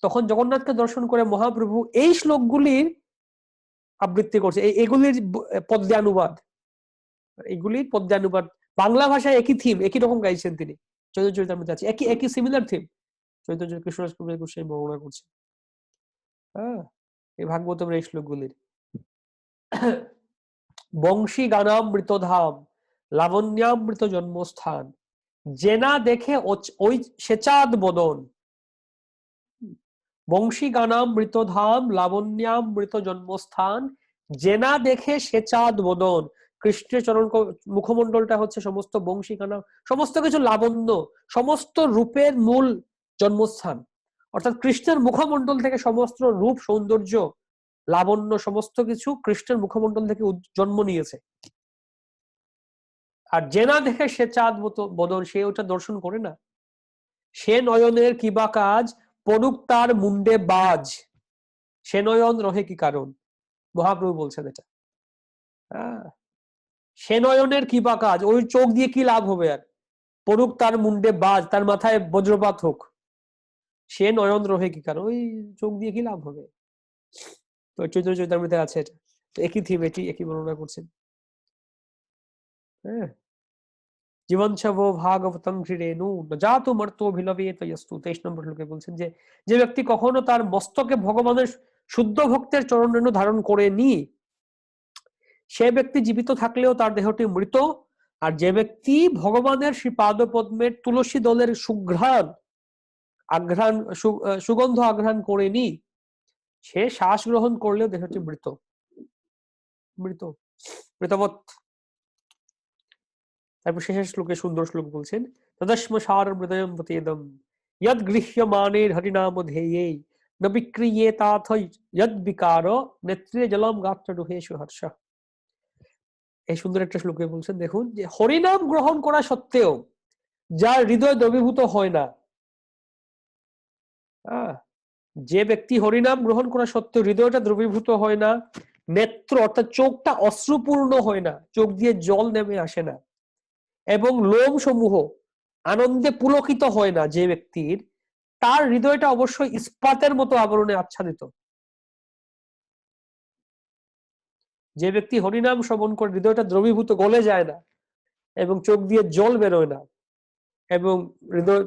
তখন জগন্নাথকে দর্শন করে মহাপ্রভু এই শ্লোকগুলির আবৃত্তি করছে, এগুলির পদ্যানুবাদ, এগুলির পদ্যানুবাদ বাংলা ভাষায় একই থিম, একই রকম গাইছেন তিনি। চৈতন্য চরিতামৃতে আছে একই একই সিমিলার থিম, চৈতন্য কৃষ্ণদাস কবিরাজ গোস্বামী বর্ণনা করছে। হ্যাঁ, এই ভাগবতের এই শ্লোকগুলির বংশী গানামৃতধাম লাবণ্যামৃত জন্মস্থান জেনা দেখে ওই সেচাঁদ বদন। বংশী গানামৃতধাম লাবণ্যামৃত জন্মস্থান জেনা দেখে সেচাঁদ বদন। কৃষ্ণের চরণ মুখমণ্ডলটা হচ্ছে সমস্ত বংশী গানা, সমস্ত কিছু লাবণ্য, সমস্ত রূপের মূল জন্মস্থান। অর্থাৎ কৃষ্ণের মুখমণ্ডল থেকে সমস্ত রূপ, সৌন্দর্য, লাবণ্য, সমস্ত কিছু কৃষ্ণের মুখমণ্ডল থেকে জন্ম নিয়েছে। আর জেনা দেখে সে চাঁদ বদন, সে ওটা দর্শন করে না। সে নয়নের কিবা কাজ পড়ুক তার মুন্ডে বাজ, সে নয়ন রহে কি কারণ, মহাপ্রভু বলছেন এটা। সে নয়নের কিবা কাজ, ওই চোখ দিয়ে কি লাভ হবে? আর পড়ুক তার মুন্ডে বাজ, তার মাথায় বজ্রপাত হোক, সে নয়ন রহে কি কারণ, ওই চোখ দিয়ে কি লাভ হবে? তো চৈতন্য চরিতামৃতে আছে এটা, তো একই থিম, একই বর্ণনা করছেন। হ্যাঁ, জীবনশবো ভাগবতং হৃরেণু নজাতু মর্তোভিলবেত ইয়স্তু। 23 নম্বর শ্লোকে বলছেন যে যে ব্যক্তি কখনো তার মস্তকে ভগবানের শুদ্ধ ভক্তের চরণ রেণু ধারণ করেনি, সে ব্যক্তি জীবিত থাকলেও তার দেহটি মৃত। আর যে ব্যক্তি ভগবানের শ্রী পাদপদ্মের তুলসী দলের সুগন্ধ আঘ্রাণ করেনি, সে শ্বাস গ্রহণ করলেও দেহটি মৃত, মৃতবৎ। তারপর শেষের শ্লোকে সুন্দর শ্লোক বলছেন, তদস্ম সার হৃদয়ম প্রতিদম যদ গৃহ্যমানের হরিনাম ধ্যেয়ে ন বিক্রিয়েতাথ যদ বিকার নেত্রে জলম গাত্র দুহেষু হর্ষ। এই সুন্দর একটা শ্লোকে বলছেন, দেখুন যে হরিনাম গ্রহণ করা সত্ত্বেও যার হৃদয় দ্রবীভূত হয় না, যে ব্যক্তি হরিনাম গ্রহণ করা সত্ত্বেও হৃদয়টা দ্রবীভূত হয় না, নেত্র অর্থাৎ চোখটা অশ্রুপূর্ণ হয় না, চোখ দিয়ে জল নেমে আসে না, এবং লোম সমূহ আনন্দে পুলকিত হয় না যে ব্যক্তির, তার হৃদয়টা অবশ্যই ইস্পাতের মতো আবরণে আচ্ছাদিত। যে ব্যক্তি হরিনাম শ্রবণ করে হৃদয়টা দ্রবীভূত, গলে যায় না, এবং চোখ দিয়ে জল বেরোয় না, এবং হৃদয়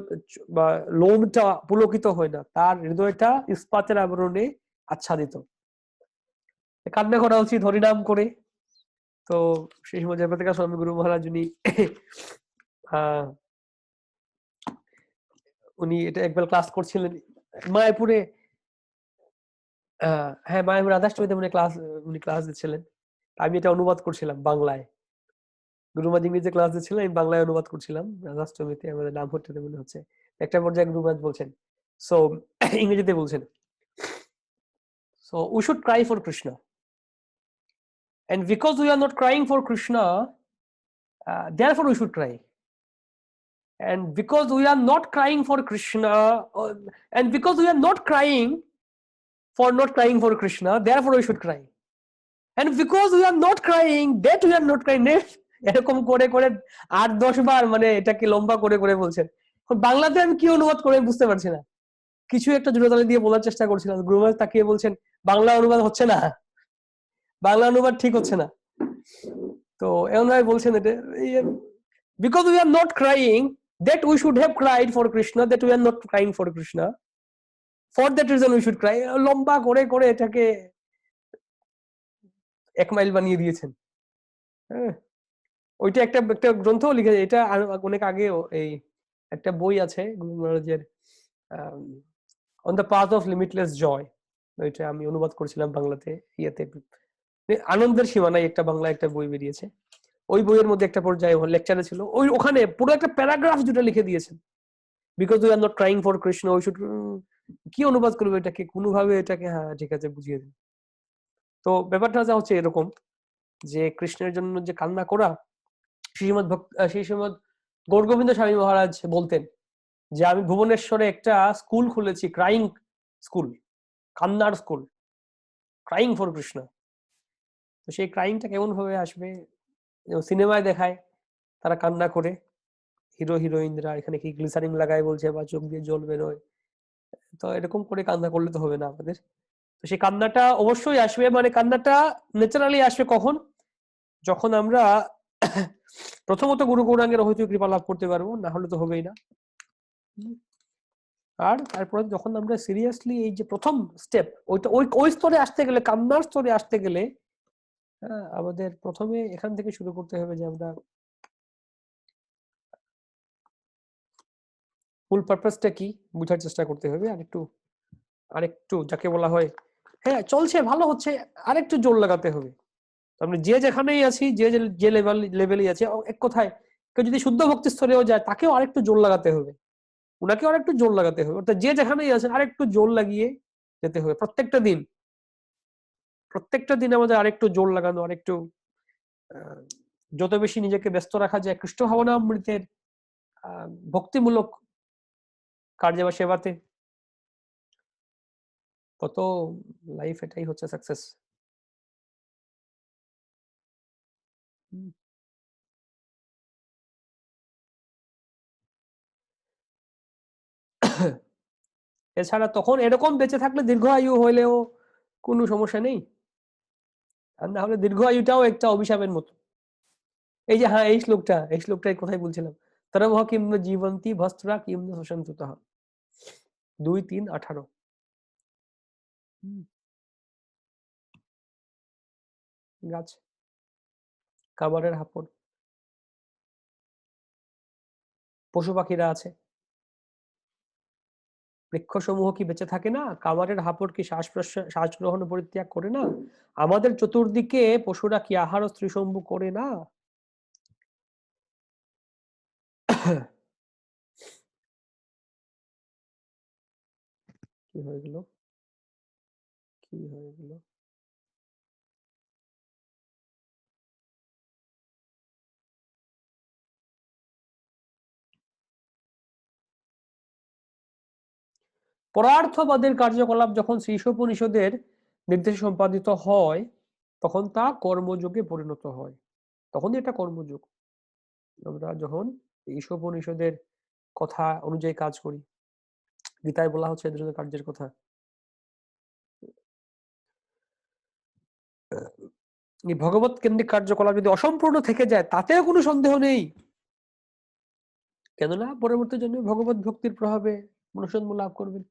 বা লোমটা পুলকিত হয় না, তার হৃদয়টা ইস্পাতের আবরণে আচ্ছাদিত। কান্না করা উচিত হরিনাম করে, তো সেই সময় জয়প্রকাশ স্বামী গুরু মহারাজ উনি এটা একবার ক্লাস করছিলেন মায়াপুরে। হ্যাঁ, মায়াপুর রাধাষ্টমীতে উনি ক্লাস দিচ্ছিলেন। আমি এটা অনুবাদ করছিলাম বাংলায়। গুরুমাজ ইংরেজিতে ক্লাস দিচ্ছিলেন, আমি বাংলায় অনুবাদ করছিলাম রাধাষ্টমীতে। আমাদের নাম হচ্ছে মনে হচ্ছে। একটা পর্যায়ে গুরুমাজ বলছেন, সো ইংরেজিতে বলছেন, so we should cry for Krishna, and because we are not crying for Krishna, therefore we should cry. And because we are not crying for Krishna, and because we are not crying for not crying for Krishna, therefore we should cry. And because we are not crying, that we are not crying. এরকম করে করে 8-10 বার মানে এটাকে লম্বা করে করে বলছেন। বাংলাতে আমি কি অনুবাদ করে বুঝতে পারছি না, কিছু একটা জোড়াতালি দিয়ে বলার চেষ্টা করছিলাম। গুরুমাজ তাকিয়ে বলছেন, বাংলা অনুবাদ হচ্ছে না, বাংলা অনুবাদ ঠিক হচ্ছে না। তো এমন ভাবে বলছেন এটা, because we are not crying, that we should have cried for Krishna, that we are not crying for Krishna, for that reason we should cry। লম্বা করে করে এটাকে 1 মাইল বানিয়ে দিয়েছেন। হ্যাঁ, ওইটা একটা একটা গ্রন্থও লিখেছে, এটা অনেক আগে এই একটা বই আছে গুরু মহারাজের, on the path of limitless joy, ওইটা আমি অনুবাদ করেছিলাম বাংলাতে। ইয়াতে আনন্দের সীমানায় একটা বাংলা একটা বই বেরিয়েছে, ওই বইয়ের মধ্যে একটা পর্যায়ে লেকচারে ছিল, ওখানে পুরো একটা প্যারাগ্রাফ যেটা লিখে দিয়েছেন, because we are not trying for Krishna we should. কি অনুবাদ করবে এটাকে, কোনোভাবে এটাকে হ্যাঁ ঠিক আছে বুঝিয়ে দিন। তো ব্যাপারটা হচ্ছে এরকম যে কৃষ্ণের জন্য যে কান্না করা, শ্রীশ্রীমদ গৌরগোবিন্দ স্বামী মহারাজ বলতেন যে আমি ভুবনেশ্বরে একটা স্কুল খুলেছি, ক্রাইং স্কুল, কান্নার স্কুল, ক্রাইং ফর কৃষ্ণ। তো সেই ক্রাইংটা কেমন ভাবে আসবে, সিনেমায় দেখায় তারা কান্না করে, হিরো হিরোইনরা এখানে কি গ্লিসারিন লাগায় বলছে বা চোখ দিয়ে জল বেরোয়, তো এরকম করে কান্না করলে তো হবে না আমাদের। তো সেই কান্নাটা অবশ্যই আসবে, মানে কান্নাটা ন্যাচারালি আসবে কখন, যখন আমরা প্রথমত গুরু গৌরাঙ্গের হয়তো কৃপা লাভ করতে পারবো, না হলে তো হবেই না। আর তারপরে যখন আমরা সিরিয়াসলি এই যে প্রথম স্টেপ, ওইটা ওই স্তরে আসতে গেলে, কান্নার স্তরে আসতে গেলে আমাদের প্রথমে এখান থেকে শুরু করতে হবে যে আমরা মূল পারপাসটা কি বুঝার চেষ্টা করতে হবে। আরেকটু যাকে বলা হয় হ্যাঁ চলছে ভালো হচ্ছে, আরেকটু জোর লাগাতে হবে। আমরা যে যেখানেই আছি, যে লেভেলেই আছে, এক কথায় কেউ যদি শুদ্ধ ভক্তি স্তরেও যায় তাকেও আরেকটু জোর লাগাতে হবে, ওনাকেও আরেকটু জোর লাগাতে হবে। অর্থাৎ যে যেখানেই আছে আরেকটু জোর লাগিয়ে যেতে হবে। প্রত্যেকটা দিন আমাদের আরেকটু জোর লাগানো, আরেকটু যত বেশি নিজেকে ব্যস্ত রাখা যায় কৃষ্ণ ভাবনামৃতের ভক্তিমূলক কার্যে বা সেবাতে, তত লাইফ এটাই হচ্ছে সাকসেস। এছাড়া তখন এরকম বেঁচে থাকলে দীর্ঘ আয়ু হইলেও কোনো সমস্যা নেই, আর না হলে দীর্ঘ আয়ুটাও একটা অভিশাপের মতো। এই যে হ্যাঁ এই শ্লোকটাই কোথায় বলছিলাম, তরম কিম্ন জীবন্তী ভস্ত্রা কিম্ন সুসন্ততঃ, 2:3:18। গাছ, খাবারের হাপড়, পশু পাখিরা আছে, বৃক্ষসমূহ কি বেঁচে থাকে না, খাবারের হাপড় কি শ্বাস গ্রহণ পরিত্যাগ করে না, আমাদের চতুর্দিকে পশুরা কি আহার ও স্ত্রীসম্ভু করে না। কি হয়ে গেল, পরার্থবাদের কার্যকলাপ যখন শ্রীশোপনিষদের নির্দেশে সম্পাদিত হয় তখন তা কর্মযোগে পরিণত হয়, তখনই এটা কর্মযোগ। আমরা যখন ঈশোপনিষদের কথা অনুযায়ী কাজ করি, গীতায় বলা হচ্ছে এদের কার্যের কথা, ভগবত কেন্দ্রিক কার্যকলাপ যদি অসম্পূর্ণ থেকে যায় তাতেও কোনো সন্দেহ নেই, কেননা পরবর্তী জন্মে ভগবত ভক্তির প্রভাবে মনুষ্যজন্ম লাভ করবেন।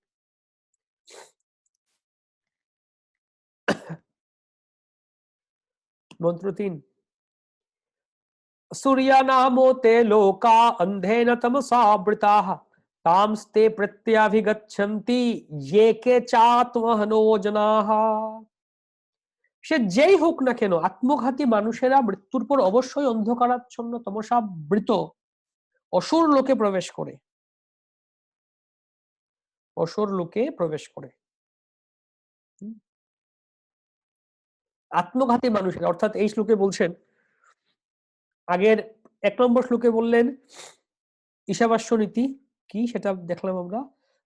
মন্ত্র 3 सूर्यानामो ते लोका अंधेन तमसावृताः तांस्ते प्रत्याभिगच्छन्ति ये के चात्महनो जनाः। সে যেই হোক না কেন, আত্মঘাতী মানুষেরা মৃত্যুর পর অবশ্যই অন্ধকারাচ্ছন্ন তমসাবৃত অসুর লোকে প্রবেশ করে, অসুর লোকে প্রবেশ করে। আত্মঘাতী মানুষেরা, অর্থাৎ এই শ্লোকে বলছেন, আগের 1 নম্বর শ্লোকে বললেন ঈশাবাস্য নীতি কি সেটা দেখলাম আমরা।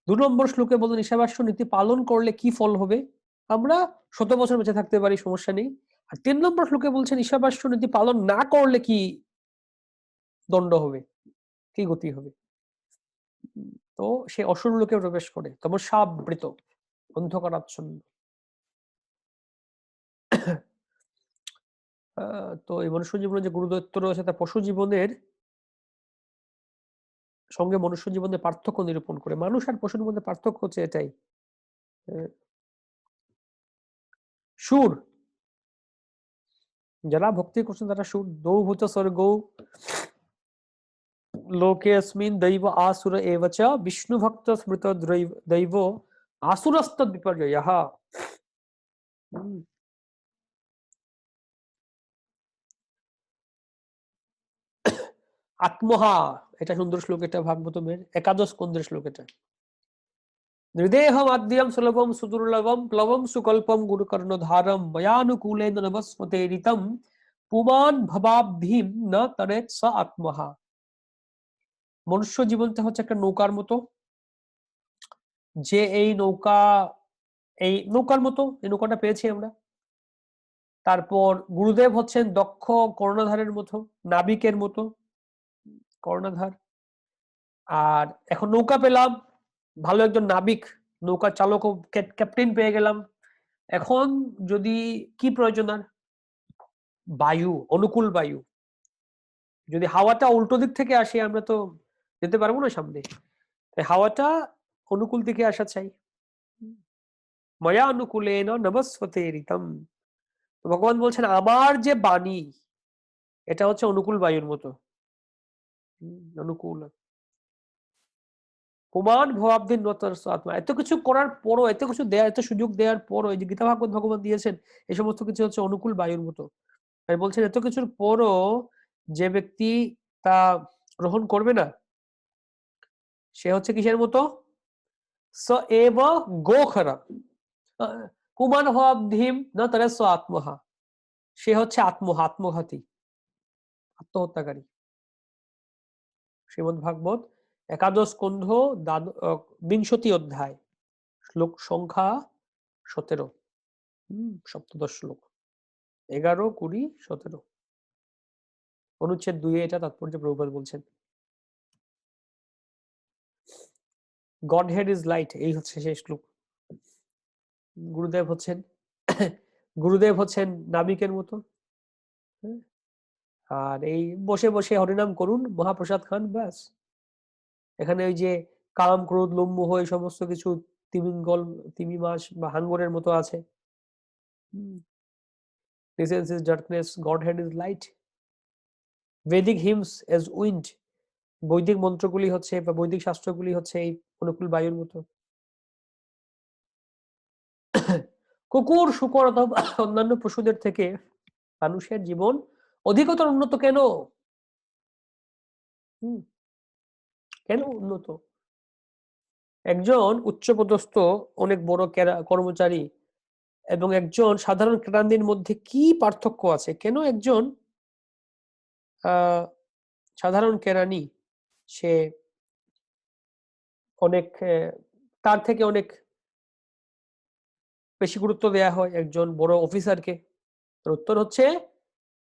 2 নম্বর শ্লোকে বললেন ঈশাবাস্য নীতি পালন করলে কি ফল হবে, আমরা 100 বছর বেঁচে থাকতে পারি, সমস্যা নেই। আর 3 নম্বর শ্লোকে বলছেন ঈশাবাস্য নীতি পালন না করলে কি দণ্ড হবে, কি গতি হবে। তো সে অসুর লোকে প্রবেশ করে, তমসাবৃত অন্ধকারাচ্ছন্ন। তো এই মনুষ্য জীবনে যে গুরুদত্ত রয়েছে তা পশু জীবনের সঙ্গে মনুষ্য জীবনের পার্থক্য নিরূপণ করে। মানুষ আর পশুর মধ্যে পার্থক্য হচ্ছে এটাই, সুর যারা ভক্তি করছেন তারা সুর। দৌভূত স্বর্গ লোকেস্মিন দৈব আসুর এব চ বিষ্ণু ভক্ত স্মৃত দৈব আসুরস্তদ বিপর্যয়ঃ। আত্মহা, এটা সুন্দর শ্লোক, এটা ভাগবতমের 11 স্কন্দের শ্লোক। এটা হৃদেহমাদ্যম সুলভম সুদুর্লভম প্লবম সুকল্পম গুরুকর্ণধারম ময়ানুকূলেন নমস্মতেরিতম পুমান ভবাব্ধিম ন তরেৎ স আত্মহা। মনুষ্য জীবনটা হচ্ছে একটা নৌকার মতো, যে এই নৌকার মতো এই নৌকাটা পেয়েছি আমরা। তারপর গুরুদেব হচ্ছেন দক্ষ কর্ণধারের মতো, নাবিকের মতো কর্ণধার। আর এখন নৌকা পেলাম, ভালো একজন নাবিক, নৌকা চালক ও ক্যাপ্টেন পেয়ে গেলাম। এখন যদি কি প্রয়োজন, আর বায়ু, অনুকূল বায়ু। যদি হাওয়াটা উল্টো দিক থেকে আসে আমরা তো যেতে পারবো না সামনে, হাওয়াটা অনুকূল দিকে আসা চাই। ময়া অনুকূলেন নমস্মতেরিতম। ভগবান বলছেন আমার যে বাণী এটা হচ্ছে অনুকূল বায়ুর মতো, অনুকূল। প্রমাণ ভবাব্দিন আত্মা। এত কিছু করার পরও, এত কিছু দেওয়ার, এত সুযোগ দেওয়ার পরও, এই যে গীতা ভাগবত ভগবান দিয়েছেন এই সমস্ত কিছু হচ্ছে অনুকূল বায়ুর মতো। তাই বলছেন এত কিছুর পরও যে ব্যক্তি তা গ্রহণ করবে না সে হচ্ছে কিসের মতো, স এব গোখরা কুমান ভবাব্ধিম ন তরেৎ স আত্মহা। সে হচ্ছে আত্মঘাতী, আত্মহত্যাকারী। শ্রীমদ্ ভাগবত 11 স্কন্ধ 20 অধ্যায়, শ্লোক সংখ্যা 17, সপ্তদশ শ্লোক, 11, 20, 17, অনুচ্ছেদ 2 এটা তাৎপর্য প্রভুপাদ বলছেন। গড হেড ইজ লাইট, এই হচ্ছে সেই শ্লোক। গুরুদেব হচ্ছেন নাবিকের মতো। আর এই বসে বসে হরিনাম করুন, মহাপ্রসাদ খান, ব্যাস। এখানে ওই যে কাম ক্রোধ লোভ মোহ এই সমস্ত কিছু তিমি মাছ বা হাঙ্গরের মতো আছে। Presence is darkness, Godhead is light. Vedic hymns as wind, বৈদিক মন্ত্রগুলি হচ্ছে বা বৈদিক শাস্ত্রগুলি হচ্ছে এই অনুকূল বায়ুর মতো। কুকুর শুকর অথবা অন্যান্য পশুদের থেকে মানুষের জীবন অধিকতর উন্নত কেন? কেন উন্নত? একজন উচ্চপদস্থ অনেক বড় কর্মচারী এবং একজন সাধারণ কেরানির মধ্যে কি পার্থক্য আছে? কেন একজন সাধারণ কেরানি সে অনেক তার থেকে অনেক বেশি গুরুত্ব দেয়া হয় একজন বড় অফিসারকে? উত্তর হচ্ছে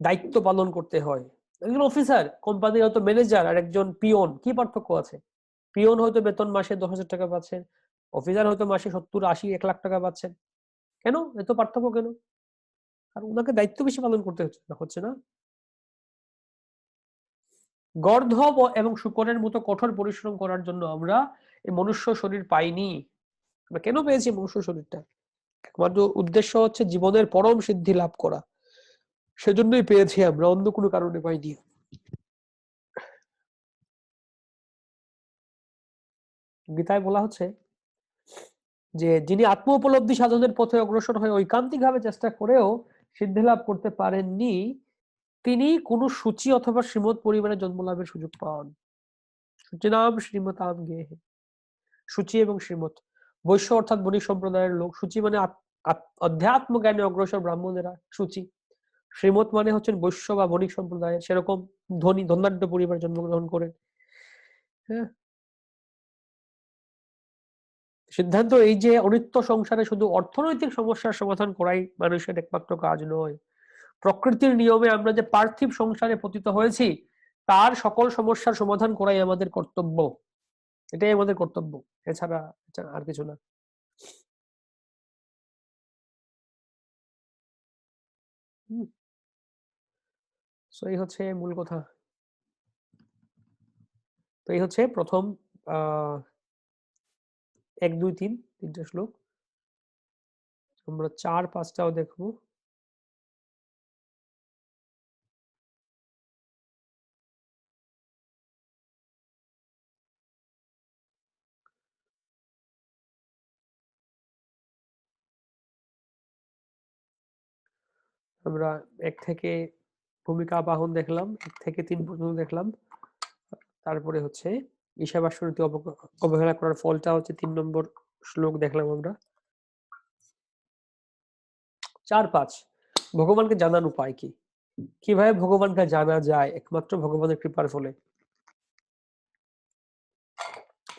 দায়িত্ব পালন করতে হয়। একজন অফিসার, কোম্পানির হয়তো ম্যানেজার, আর একজন পিয়ন, কি পার্থক্য আছে? পিয়ন হয়তো বেতন মাসে 10,000 টাকা পাচ্ছেন, অফিসার হয়তো মাসে 70, 80, 1 লাখ টাকা পাচ্ছেন। কেন এত পার্থক্য কেন? আর ওনাকে দায়িত্ব বেশি পালন করতে হচ্ছে না। গর্ধব এবং শূকরের মতো কঠোর পরিশ্রম করার জন্য আমরা এই মনুষ্য শরীর পাইনি। আমরা কেন পেয়েছি মনুষ্য শরীরটা? একমাত্র উদ্দেশ্য হচ্ছে জীবনের পরম সিদ্ধি লাভ করা, সেজন্যই পেয়েছি আমরা, অন্য কোনো কারণে পাইনি। গীতায় বলা হচ্ছে যে যিনি আত্ম উপলব্ধি সাধনের পথে অগ্রসর হয়ে ঐকান্তিকভাবে চেষ্টা করেও সিদ্ধি লাভ করতে পারেননি, তিনি কোন সূচি অথবা শ্রীমৎ পরিবারে জন্ম লাভের সুযোগ পান। সূচিনাম শ্রীমতাম গেহে। সূচি এবং শ্রীমত, বৈশ্য অর্থাৎ বণিক সম্প্রদায়ের লোক। সূচি মানে অধ্যাত্ম জ্ঞানে অগ্রসর ব্রাহ্মণেরা সূচি। শ্রীমত মানে হচ্ছেন বৈশ্য বা বণিক সম্প্রদায়ের, সেরকম ধনী ধনাঢ্য পরিবার জন্মগ্রহণ করেন। হ্যাঁ, সিদ্ধান্ত এই যে অনিত্য সংসারে শুধু অর্থনৈতিক সমস্যার সমাধান করাই মানুষের একমাত্র কাজ নয়। প্রকৃতির নিয়মে আমরা যে পার্থিব সংসারে পতিত হয়েছি তার সকল সমস্যার সমাধান করাই আমাদের কর্তব্য। এটাই আমাদের কর্তব্য, এছাড়া আর কিছু না। এই হচ্ছে মূল কথা। তো এই হচ্ছে প্রথম 1, 2, 3 তিনটা শ্লোক। আমরা 4, 5টাও দেখবো। আমরা 1 থেকে ভূমিকা বাহন দেখলাম, 1 থেকে 3 পর্যন্ত দেখলাম। তারপরে হচ্ছে ঈশাবাস্যনীতি অবহেলা করার ফলটা হচ্ছে 3 নম্বর শ্লোক দেখলাম আমরা। 4, 5 ভগবানকে জানার উপায় কি? কিভাবে ভগবানকে জানা যায়? একমাত্র ভগবানের কৃপার ফলে।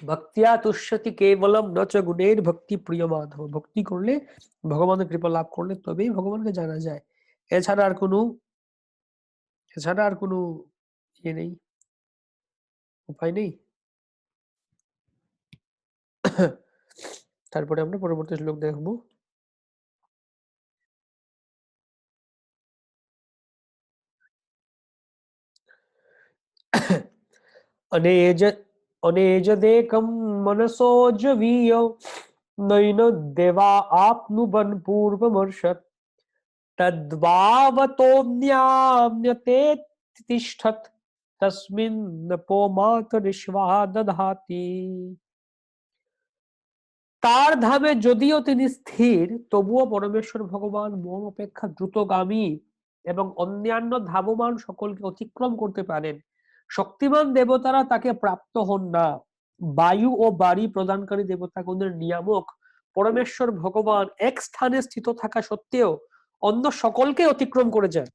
ভক্তিয়া তুষ্যতি কেবলম ন চ গুণের ভক্তি প্রিয় মাধব। ভক্তি করলে, ভগবানের কৃপা লাভ করলে তবেই ভগবানকে জানা যায়। এছাড়া আর কোনো ইয়ে নেই, উপায় নেই। তারপরে আমরা পরবর্তী শ্লোক দেখবো। अनेजदेकं मनसोऽजवीय नैन देवा आप्नुवन् पूर्वमर्षत् तद्भावतोऽन्यान्यते तिष्ठत् तस्मिन्नपो मातरिश्वा दधाति। তার ধামে যদিও তিনি স্থির, তবুও পরমেশ্বর ভগবান মন অপেক্ষা দ্রুতগামী এবং অন্যান্য ধাবমান সকলকে অতিক্রম করতে পারেন। শক্তিমান দেবতারা তাকে প্রাপ্ত হন না। বায়ু ও বাড়ি প্রদানকারী দেবতাগণের নিয়ামক পরমেশ্বর ভগবান এক স্থানে স্থিত থাকা সত্ত্বেও অন্য সকলকে অতিক্রম করে যান।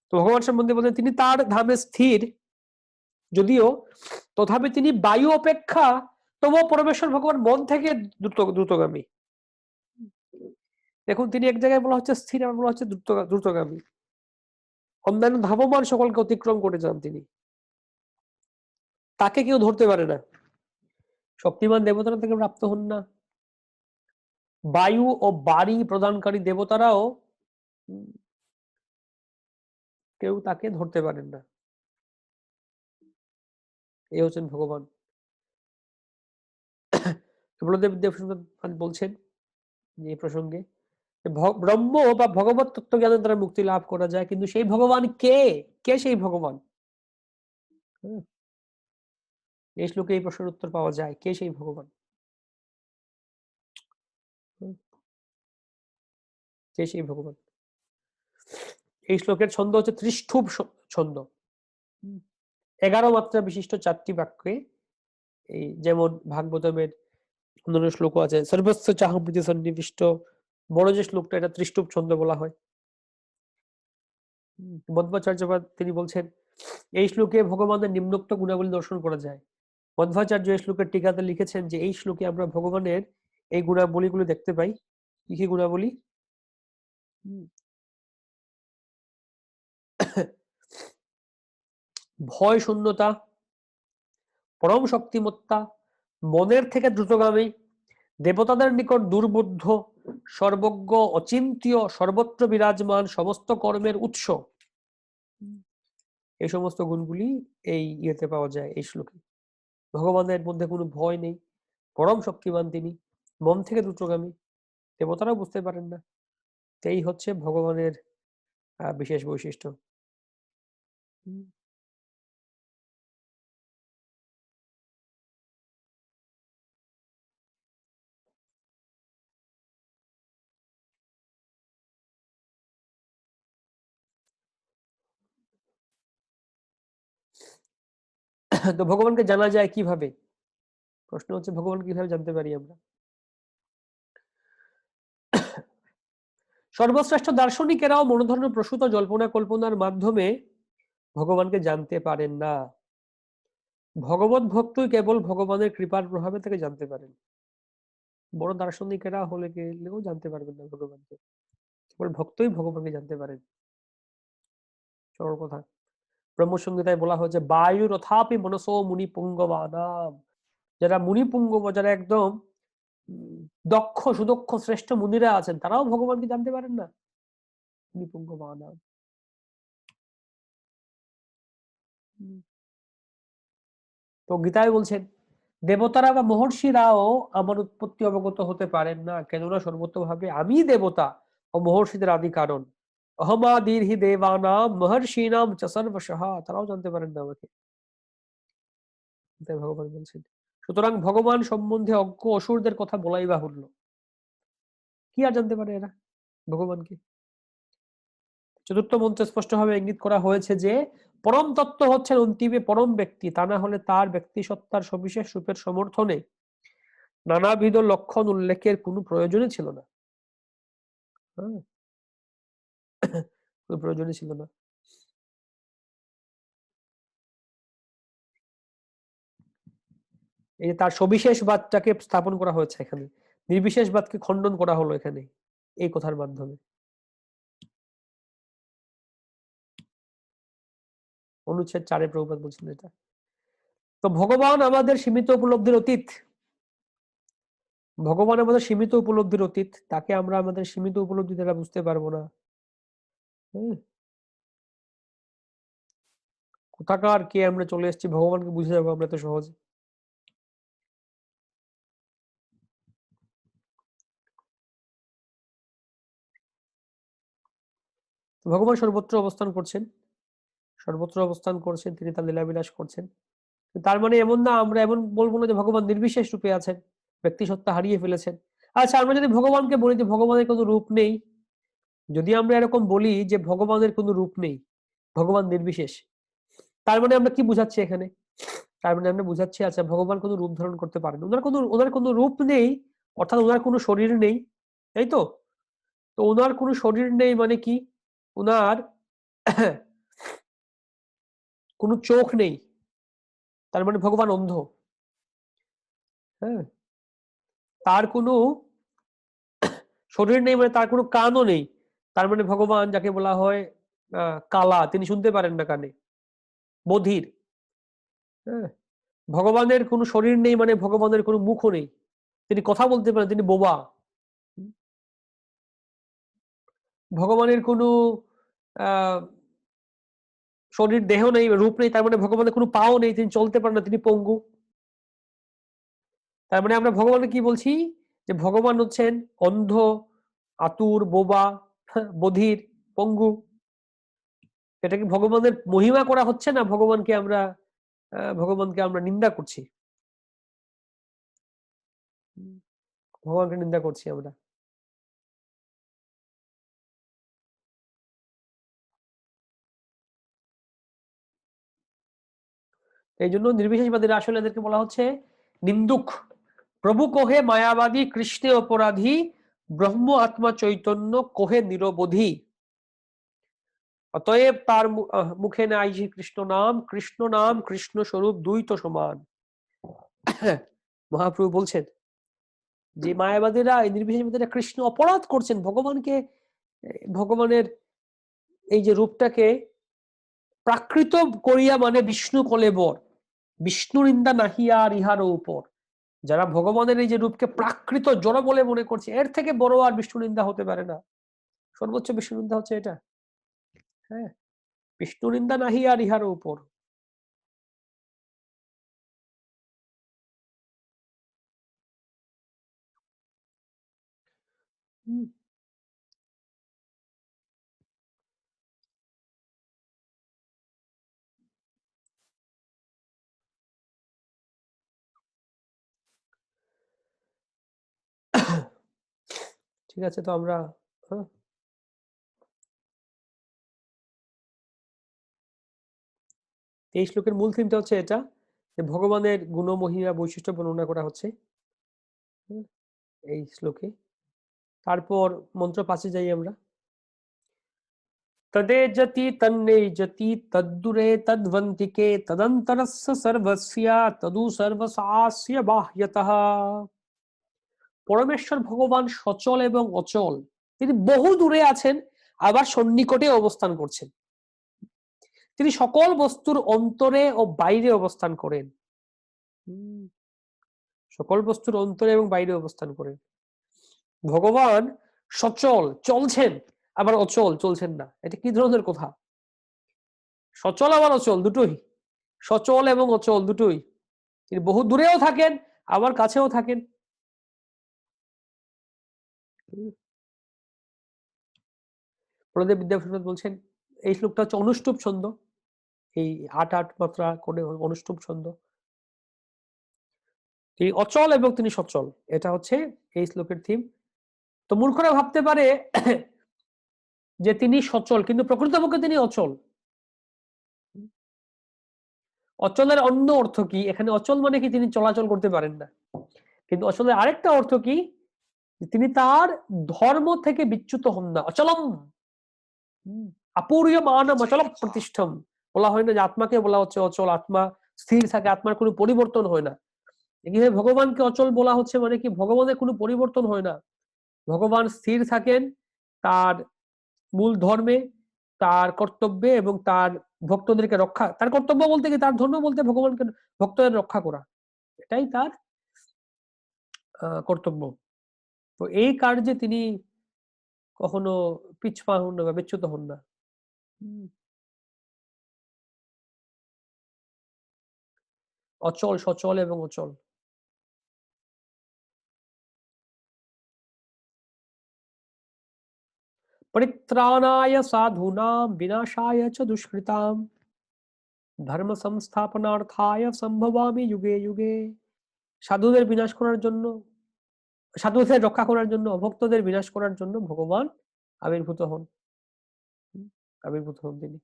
তো ভগবান সম্বন্ধে বলেন তিনি তার ধামে স্থির যদিও, তথাপি তিনি বায়ু অপেক্ষা তবুও পরমেশ্বর ভগবান মন থেকে দ্রুতগামী। দেখুন তিনি এক জায়গায় বলা হচ্ছে স্থির, আর বলা হচ্ছে দ্রুতগামী। অন্যান্য ধাবমান সকলকে অতিক্রম করে যান তিনি, তাকে কেউ ধরতে পারে না। শক্তিমান দেবতারা তাকে প্রাপ্ত হন না। বায়ু ও বাড়ি প্রদানকারী দেবতারাও কেউ তাকে ধরতে পারেন না। এই হচ্ছেন ভগবান। বলদেব বলছেন এই প্রসঙ্গে ব্রহ্ম বা ভগবত তত্ত্ব জ্ঞানের দ্বারা মুক্তি লাভ করা যায়, কিন্তু সেই ভগবান কে? কে সেই ভগবান? এই শ্লোকে এই প্রশ্নের উত্তর পাওয়া যায়, কে সেই ভগবান? কে সেই ভগবান? এই শ্লোকের ছন্দ হচ্ছে ত্রিষ্ঠুব ছন্দ। 11 মাত্রা বিশিষ্ট 4টি বাক্যে, এই যেমন ভাগবতমের অন্যান্য শ্লোক আছে, সর্বস্ব চাহমৃতি সন্নিবিষ্ট। বড় যে শ্লোকটা, এটা ত্রিষ্ঠুব ছন্দ বলা হয়। মধ্বাচার্য তিনি বলছেন এই শ্লোকে ভগবানের নিম্নোক্ত গুণাবলী দর্শন করা যায়। মধ্বাচার্য এই শ্লোকের টিকাতে লিখেছেন যে এই শ্লোকে আমরা ভগবানের এই গুণাবলীগুলো দেখতে পাই। কি কি গুণাবলী? ভয় শূন্যতা, পরম শক্তিমত্তা, মনের থেকে দ্রুতগামী, দেবতাদের নিকট দুর্বোধ্য, সর্বজ্ঞ, অচিন্ত্য, সর্বত্র বিরাজমান, সমস্ত কর্মের উৎস। এই সমস্ত গুণগুলি এই ইয়েতে পাওয়া যায় এই শ্লোকে। ভগবানের মধ্যে কোনো ভয় নেই, পরম শক্তিমান তিনি, মন থেকে দ্রুতগামী, দেবতারাও বুঝতে পারেন না। এই হচ্ছে ভগবানের বিশেষ বৈশিষ্ট্য। তো ভগবানকে জানা যায় কিভাবে? প্রশ্ন হচ্ছে ভগবানকে কিভাবে জানতে পারি আমরা? সর্বশ্রেষ্ঠ দার্শনিকেরাও মনোধর্ম প্রসূত জল্পনা কল্পনার মাধ্যমে ভগবানকে জানতে পারেন না। ভগবত ভক্তই কেবল ভগবানের কৃপার প্রভাবে তাকে জানতে পারেন। বড় দার্শনিকেরা হলে গেলেও জানতে পারবেন না ভগবানকে। কেবল ভক্তই ভগবানকে জানতে পারেন। সরল কথা। ব্রহ্মসংহিতায় বলা হয়েছে বায়ু রথাপি মনসো মুনি পুঙ্গবানাম। যারা মুনি পুঙ্গব, যারা একদম দক্ষ সুদক্ষ শ্রেষ্ঠ মুনিরা আছেন, তারাও ভগবানকে জানতে পারেন না। মুনি পুঙ্গবানাম। তো গীতায় বলছেন দেবতারা বা মহর্ষিরাও আমার উৎপত্তি অবগত হতে পারেন না, কেননা সর্বতভাবে আমি দেবতা ও মহর্ষিদের আদি কারণ। অহমাদির হি দেবানাম মহর্ষিনাম চ সর্বশঃ। তারাও জানতে পারেন না আমাকে, তাই ভগবান বলছেন। সুতরাং ভগবান সম্বন্ধে অজ্ঞ অসুরদের কথা বলাই বাহুল্য। কি আর জানতে পারে এরা ভগবানকে? চতুর্থ মন্ত্রে স্পষ্টভাবে ইঙ্গিত করা হয়েছে যে পরম তত্ত্ব হচ্ছেন অন্তিমে পরম ব্যক্তি, তা না হলে তার ব্যক্তি সত্তার সবিশেষ রূপের সমর্থনে নানাবিধ লক্ষণ উল্লেখের কোনো প্রয়োজনই ছিল না। কোনো প্রয়োজনই ছিল না। এই যে তার সবিশেষবাদটাকে স্থাপন করা হয়েছে এখানে, নির্বিশেষবাদকে খণ্ডন করা হলো এখানে এই কথার মাধ্যমে। অনুচ্ছেদ 4-এ প্রভুপাদ বলছেন এটা। তো ভগবান আমাদের সীমিত উপলব্ধির অতীত। ভগবান আমাদের সীমিত উপলব্ধির অতীত, তাকে আমরা আমাদের সীমিত উপলব্ধি দ্বারা বুঝতে পারবো না। কোথাকার কে আমরা চলে এসেছি, ভগবানকে বুঝে যাবো আমরা তো সহজে? ভগবান সর্বত্র অবস্থান করছেন, সর্বত্র অবস্থান করছেন, তিনি তার লীলাবিলাস করছেন। তার মানে এমন না, আমরা এমন বলবো না যে ভগবান নির্বিশেষ রূপে আছেন, ব্যক্তি সত্তা হারিয়ে ফেলেছেন। আচ্ছা, আমরা যদি ভগবানকে বলি যে ভগবানের কোনো রূপ নেই, যদি আমরা এরকম বলি যে ভগবানের কোনো রূপ নেই, ভগবান নির্বিশেষ, তার মানে আমরা কি বুঝাচ্ছি এখানে? তার মানে আমরা বুঝাচ্ছি আচ্ছা ভগবান কোনো রূপ ধারণ করতে পারেন, ওনার কোনো রূপ নেই, অর্থাৎ ওনার কোনো শরীর নেই, তাই তো? তো ওনার কোনো শরীর নেই মানে কি? ওনার কোনো চোখ নেই, তার মানে ভগবান অন্ধ। হ্যাঁ, তার কোনো শরীর নেই মানে তার কোনো কানও নেই, তার মানে ভগবান যাকে বলা হয় কালা, তিনি শুনতে পারেন না কানে, বধির। হ্যাঁ, ভগবানের কোনো শরীর নেই মানে ভগবানের কোনো মুখও নেই, তিনি কথা বলতে পারেন, তিনি বোবা। ভগবানের কোনো আহ শরীর দেহ নেই, রূপ নেই, তার মানে ভগবানের কোনো পাও নেই, তিনি চলতে পারেন না, তিনি পঙ্গু। তার মানে আমরা ভগবানকে কি বলছি? যে ভগবান হচ্ছেন অন্ধ, আতুর, বোবা, বধির, পঙ্গু। এটা কি ভগবানের মহিমা করা হচ্ছে না ভগবানকে আমরা নিন্দা করছি? ভগবানকে নিন্দা করছি আমরা। এই জন্য নির্বিশেষবাদীরা আসলে এদেরকে বলা হচ্ছে নিন্দুক। প্রভু কোহে মায়াবাদী, কৃষ্ণে অপরাধী, ব্রহ্ম আত্মা চৈতন্য কোহে নিরবধি। অতএব তার মুখে নাই যে কৃষ্ণ নাম কৃষ্ণ স্বরূপ দুই তো সমান। মহাপ্রভু বলছেন যে মায়াবাদীরা, এই নির্বিশেষবাদীরা কৃষ্ণ অপরাধ করছেন, ভগবানের এই যে রূপটাকে প্রাকৃত করিয়া মানে বিষ্ণু কলেবর, বিষ্ণু নিন্দা নাহিয়া আর ইহার উপর। যারা ভগবানের এই যে রূপকে প্রাকৃত জড় বলে মনে করছে, এর থেকে বড় আর বিষ্ণু নিন্দা হতে পারে না। সর্বোচ্চ বিষ্ণু নিন্দা হচ্ছে এটা। হ্যাঁ, বিষ্ণু নিন্দা নাহি আর ইহার উপর। ঠিক আছে, তো আমরা এই শ্লোকের মূল থিমটা হচ্ছে এটা ভগবানের গুণ মহিমা বৈশিষ্ট্য বর্ণনা করা হচ্ছে এই শ্লোকে। তারপর মন্ত্র 5 যাই আমরা। तदेजति तन्नेजति तद्दुरे तद्वन्तिके तदन्तरस्य सर्वस्य तदु सर्वसास्य बाह्यतः। পরমেশ্বর ভগবান সচল এবং অচল, তিনি বহু দূরে আছেন আবার সন্নিকটে অবস্থান করছেন। তিনি সকল বস্তুর অন্তরে ও বাইরে অবস্থান করেন। সকল বস্তুর অন্তরে এবং বাইরে অবস্থান করেন। ভগবান সচল, চলছেন, আবার অচল, চলছেন না। এটা কি ধরনের কথা? সচল আবার অচল দুটোই, সচল এবং অচল দুটোই। তিনি বহু দূরেও থাকেন আবার কাছেও থাকেন। প্রদীপ বিদ্যাসাগর বলছেন এই শ্লোকটা হচ্ছে অনুষ্টুপ ছন্দ, এই ৮ মাত্রা করে অনুষ্টুপ ছন্দ। তিনি অচল এবং তিনি সচল, এটা হচ্ছে এই শ্লোকের থিম। তো মূর্খরা ভাবতে পারে যে তিনি সচল, কিন্তু প্রকৃতপক্ষে তিনি অচল। অচলের অন্য অর্থ কি? এখানে অচল মানে কি তিনি চলাচল করতে পারেন না, কিন্তু অচলের আরেকটা অর্থ কি? তিনি তার ধর্ম থেকে বিচ্যুত হন না। অচলম আপূর্যমানম অচল প্রতিষ্ঠম, বলা হয় না যে আত্মাকে বলা হচ্ছে অচল, আত্মা স্থির থাকে, আত্মার কোনো পরিবর্তন হয় না। এখানে ভগবানকে অচল বলা হচ্ছে মানে কি? ভগবানের কোনো পরিবর্তন হয় না, ভগবান স্থির থাকেন তার মূল ধর্মে, তার কর্তব্যে, এবং তার ভক্তদেরকে রক্ষা, তার কর্তব্য বলতে কি, তার ধর্ম বলতে ভগবানকে ভক্তদের রক্ষা করা, এটাই তার কর্তব্য। তো এই কার্যে তিনি কখনো পিছপা হন না বা বিচ্যুত হন না। অচল, সচল এবং অচল। পরিত্রাণায় সাধূনাম বিনাশায় চ দুষ্কৃতাম ধর্ম সংস্থাপনার্থায় সম্ভবামি যুগে যুগে। সাধুদের বিনাশ করার জন্য, সাধুদের রক্ষা করার জন্য, অভক্তদের বিনাশ করার জন্য ভগবান আবির্ভূত হন। আবির্ভূত হন তিনি।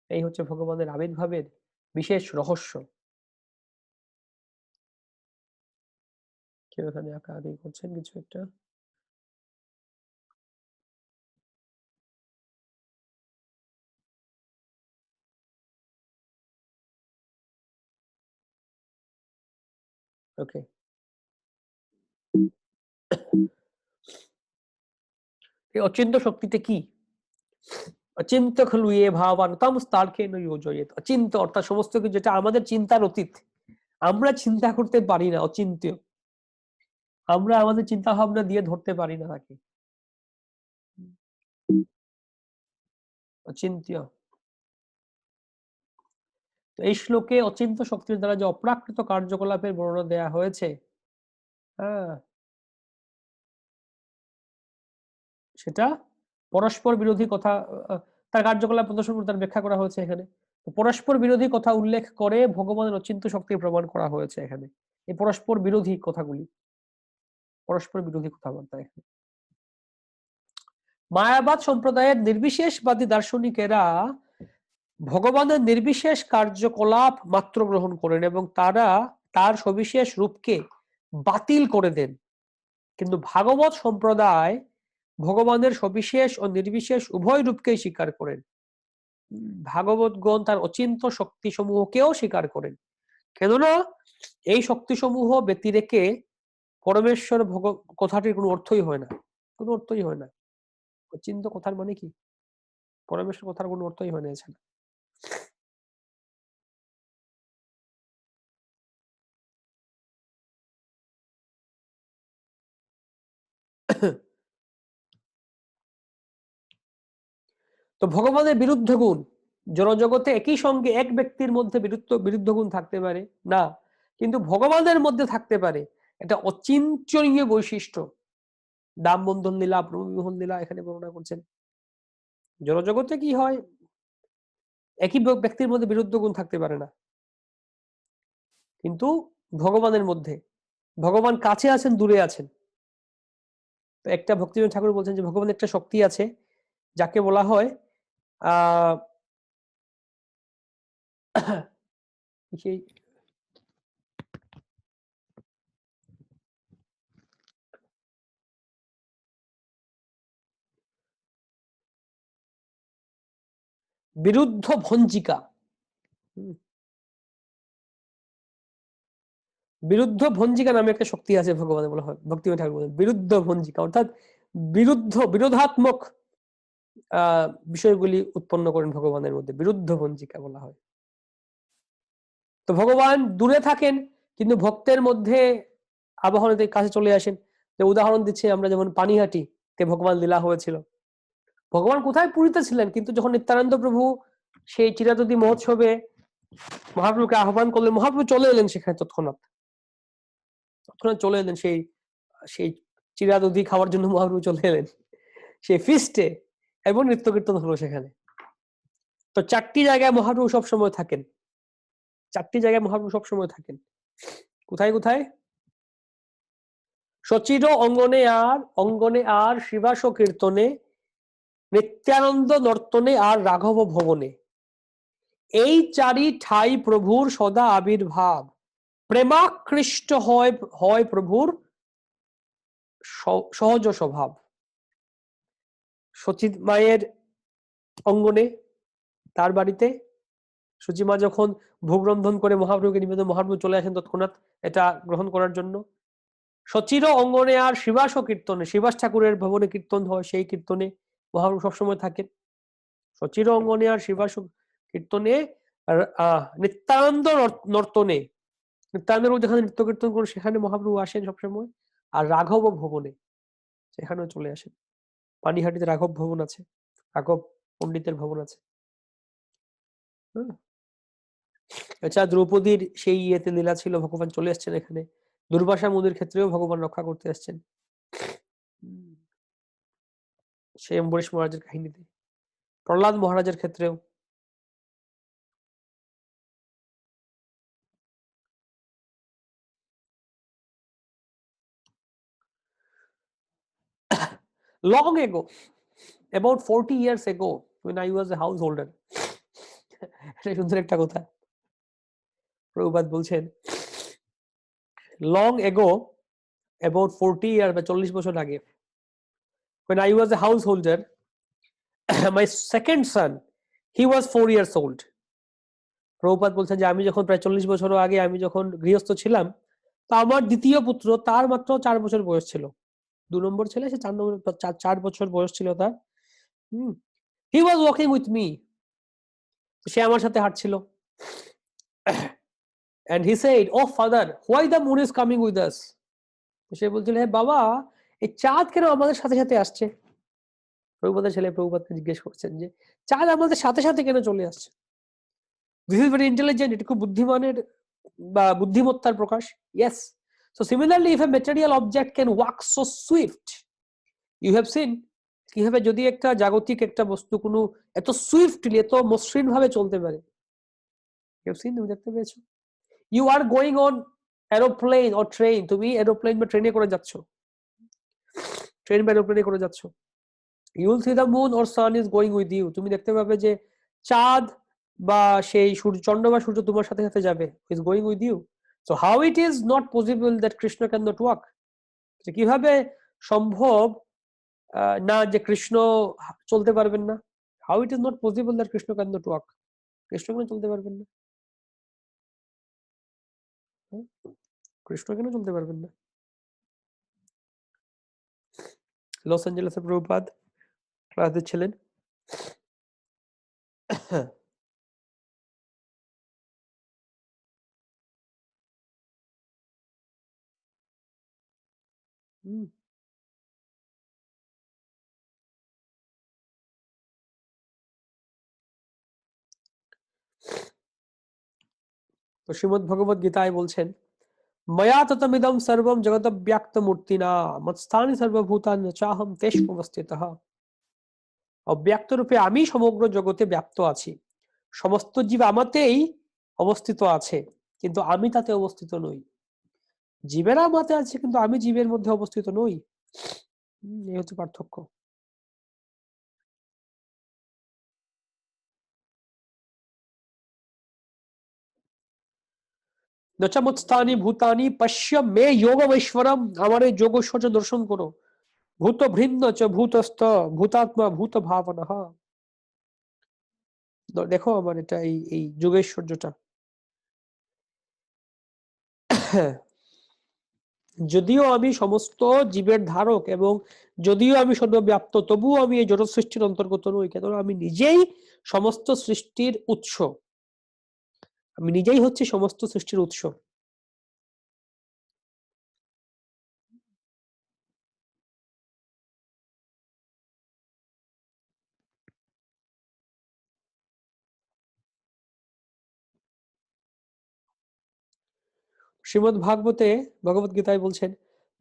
এই হচ্ছে ভগবানের আবির্ভাবের বিশেষ রহস্য। কেউ এখানে আঁকাআঁকি করছেন কিছু একটা? ওকে। এই অচিন্ত শক্তিতে কি? অচিন্ত খলু এ ভাবান তম স্তার্কে ন যোজয়েত। অচিন্ত অর্থাৎ সমস্ত কিছু যেটা আমাদের চিন্তার অতীত, আমরা চিন্তা করতে পারি না, অচিন্ত্য। আমরা আমাদের চিন্তা ভাবনা দিয়ে ধরতে পারি না তাকে, অচিন্ত্য। তো এই শ্লোকে অচিন্ত শক্তির দ্বারা যে অপ্রাকৃত কার্যকলাপের বর্ণনা দেয়া হয়েছে, হ্যাঁ, সেটা পরস্পর বিরোধী কথা, তার কার্যকলাপ প্রদর্শন করে তার ব্যাখ্যা করা হয়েছে এখানে। পরস্পর বিরোধী কথা উল্লেখ করে ভগবানের অচিন্ত শক্তি প্রমাণ করা হয়েছে এখানে। এই পরস্পর বিরোধী কথাগুলি, পরস্পর বিরোধী কথাবার্তা এখানে। মায়াবাদ সম্প্রদায়ের নির্বিশেষবাদী দার্শনিকেরা ভগবানের নির্বিশেষ কার্যকলাপ মাত্র গ্রহণ করেন এবং তারা তার সবিশেষ রূপকে বাতিল করে দেন। কিন্তু ভাগবত সম্প্রদায় ভগবানের সবিশেষ ও নির্বিশেষ উভয় রূপকেই স্বীকার করেন। ভাগবতগণ তার অচিন্ত শক্তি সমূহকেও স্বীকার করেন, কেননা এই শক্তি সমূহ ব্যতিরেকে পরমেশ্বর কথাটির কোনো অর্থই হয় না, কোনো অর্থই হয় না। অচিন্ত কথার মানে কি? পরমেশ্বর কথার কোনো অর্থই হয় না এছাড়া। তো ভগবানের বিরুদ্ধ গুণ জড়জগতে একই সঙ্গে এক ব্যক্তির মধ্যে বিরুদ্ধ গুণ থাকতে পারে না, কিন্তু ভগবানের মধ্যে থাকতে পারে। এটা অচিন্তনীয় বৈশিষ্ট্য। দাম বন্ধন লীলা, প্রমোহন লীলা এখানে বর্ণনা করছেন। জড়জগতে কি হয়, একই ব্যক্তির মধ্যে বিরুদ্ধ গুণ থাকতে পারে না, কিন্তু ভগবানের মধ্যে, ভগবান কাছে আছেন দূরে আছেন। তো একটা ভক্তিবিনোদ ঠাকুর বলছেন যে ভগবানের একটা শক্তি আছে যাকে বলা হয় সেই বিরুদ্ধ ভঞ্জিকা, বিরুদ্ধ ভঞ্জিকা নামে একটা শক্তি আছে ভগবানের, বলা হয় ভক্তিময় ঠাকুর বলেন বিরুদ্ধ ভঞ্জিকা, অর্থাৎ বিরোধাত্মক বিষয়গুলি উৎপন্ন করেন ভগবানের মধ্যে, বিরুদ্ধ ভঞ্জিকা বলা হয়। তো ভগবান দূরে থাকেন কিন্তু ভক্তের মধ্যে আবাহনীতে কাছে চলে আসেন। যে উদাহরণ দিচ্ছি আমরা, যেমন পানিহাটিতে ভগবান লীলা হয়েছিল, ভগবান কোথায় পুরীতে ছিলেন, কিন্তু যখন নিত্যানন্দ প্রভু সেই চিরাতুতি মহোৎসবে মহাপ্রভুকে আহ্বান করলেন, মহাপ্রভু চলে এলেন সেখানে, তৎক্ষণাৎ চলে এলেন সেই সেই চিরাদধি খাওয়ার জন্য মহাপ্রভু চলে এলেন সেই ফিস্টে, এবং নৃত্য কীর্তন হলো সেখানে। তো চারটি জায়গায় মহাপ্রভু সবসময় থাকেন, চারটি জায়গায় মহাপ্রভু সবসময় থাকেন। কোথায় কোথায়? সচির অঙ্গনে আর শিবাস কীর্তনে, নিত্যানন্দ নর্তনে আর রাঘব ভবনে। এই চারি ঠাই প্রভুর সদা আবির্ভাব, প্রেমাকৃষ্ট হয় প্রভুর সহজ স্বভাব। সচিত মায়ের অঙ্গনে, তার বাড়িতে সচিমা যখন ভোগ রন্ধন করে মহাপ্রভুকে নিবেদন, মহাপ্রভু চলে আসেন তৎক্ষণাৎ এটা গ্রহণ করার জন্য। সচির অঙ্গনে আর শিবাস কীর্তনে, শিবাস ঠাকুরের ভবনে কীর্তন হয়, সেই কীর্তনে মহাপ্রভু সবসময় থাকেন। সচির অঙ্গনে আর শিবাস কীর্তনে, নিত্যানন্দ নর্তনে, নিত্যানন্দ যেখানে নৃত্য কীর্তন করেন সেখানে মহাপ্রভু আসেন সবসময়। আর রাঘব ভবনে, সেখানেও চলে আসেন। পানিহাটিতে রাঘব ভবন আছে, রাঘব পণ্ডিতের ভবন আছে। আচ্ছা, দ্রৌপদীর সেই ইয়েতে লীলা ছিল, ভগবান চলে আসছেন এখানে। দুর্বাসা মুনির ক্ষেত্রেও ভগবান রক্ষা করতে আসছেন, সেই অম্বরীশ মহারাজের কাহিনীতে। প্রহ্লাদ মহারাজের ক্ষেত্রেও। Long ago, about 40 years ago, when I was a householder, এটা সুন্দর একটা কথা প্রভুপাদ বলছেন, long ago, about 40 years বা 40 বছর আগে, when I was a householder, my second son, he was 4 years old. Prabhupada বলছেন যে আমি যখন প্রায় 40 বছর আগে আমি যখন গৃহস্থ ছিলাম, তো আমার দ্বিতীয় পুত্র, তার মাত্র 4 বছর বয়স ছিল। 2 নম্বর ছেলে, সে 4 বছর বয়স ছিল তার। হি ওয়াজ ওয়াকিং উইথ মি, সে আমার সাথে হাঁটছিল। and he said, oh father, why the moon is coming with us? সে বলছিল, হে বাবা, এই চাঁদ কেন আমাদের সাথে সাথে আসছে? প্রভুপাদের ছেলে প্রভুপাদকে জিজ্ঞেস করছেন যে চাঁদ আমাদের সাথে সাথে কেন চলে আসছে? দিস ইজ ভেরি ইন্টেলিজেন্ট, এটা খুব বুদ্ধিমানের বা বুদ্ধিমত্তার প্রকাশ। Yes, so similarly if a material object can walk so swift, you have seen কিভাবে যদি একটা জাগতিক একটা বস্তু কোনো এত সুইফটলি, এত মসৃণ ভাবে চলতে পারে। ইউ হ্যাভ সিন, তুমি দেখতে পেয়েছো। You are going on aeroplane or train, তুমি এরোপ্লেন বা ট্রেনে করে যাচ্ছ, ট্রেন বা এরোপ্লেনে করে যাচ্ছ। You will see the moon or sun is going with you, তুমি দেখতে পাবে যে চাঁদ বা সেই চন্দ্র বা সূর্য তোমার সাথে সাথে যাবে, is going with you. So how it is not possible that Krishna can not walk, কিভাবে সম্ভব না যে কৃষ্ণ চলতে পারবেন না? How it is not possible that Krishna can not walk, Krishna কেন চলতে পারবেন না? কৃষ্ণ কেন চলতে পারবেন না? লস অ্যাঞ্জেলেসে প্রভুপাদ ক্লাস দিচ্ছিলেন। তো শ্রীমদ্ ভগবত গীতায় বলছেন, ময়া ততমিদম সর্বম জগত ব্যক্ত মূর্তিনা মৎস্থানি সর্বভূতানি চাহম তেষু অবস্থিতঃ। অব্যক্ত রূপে আমি সমগ্র জগতে ব্যাপ্ত আছি, সমস্ত জীব আমাতেই অবস্থিত আছে, কিন্তু আমি তাতে অবস্থিত নই। জীবেরা আমাতে আছে কিন্তু আমি জীবের মধ্যে অবস্থিত নই। এই হচ্ছে পার্থক্য। নচমৎস্থানি ভূতানি পশ্য মে যোগমৈশ্বরম, আমার এই যোগ ঐশ্বর্য দর্শন করো। ভূত ভিন্ন চ ভূতস্থ ভূতাত্মা ভূত ভাবনা। দেখো আমার এটা এই যোগেশ্বর্যটা। যদিও আমি সমস্ত জীবের ধারক এবং যদিও আমি সর্বব্যাপ্ত, তবুও আমি এই জড় সৃষ্টির অন্তর্গত নই, কেন আমি নিজেই সমস্ত সৃষ্টির উৎস। আমি নিজেই হচ্ছি সমস্ত সৃষ্টির উৎস। শ্রীমদ্ ভাগবতে ভগবত গীতায় বলছেন,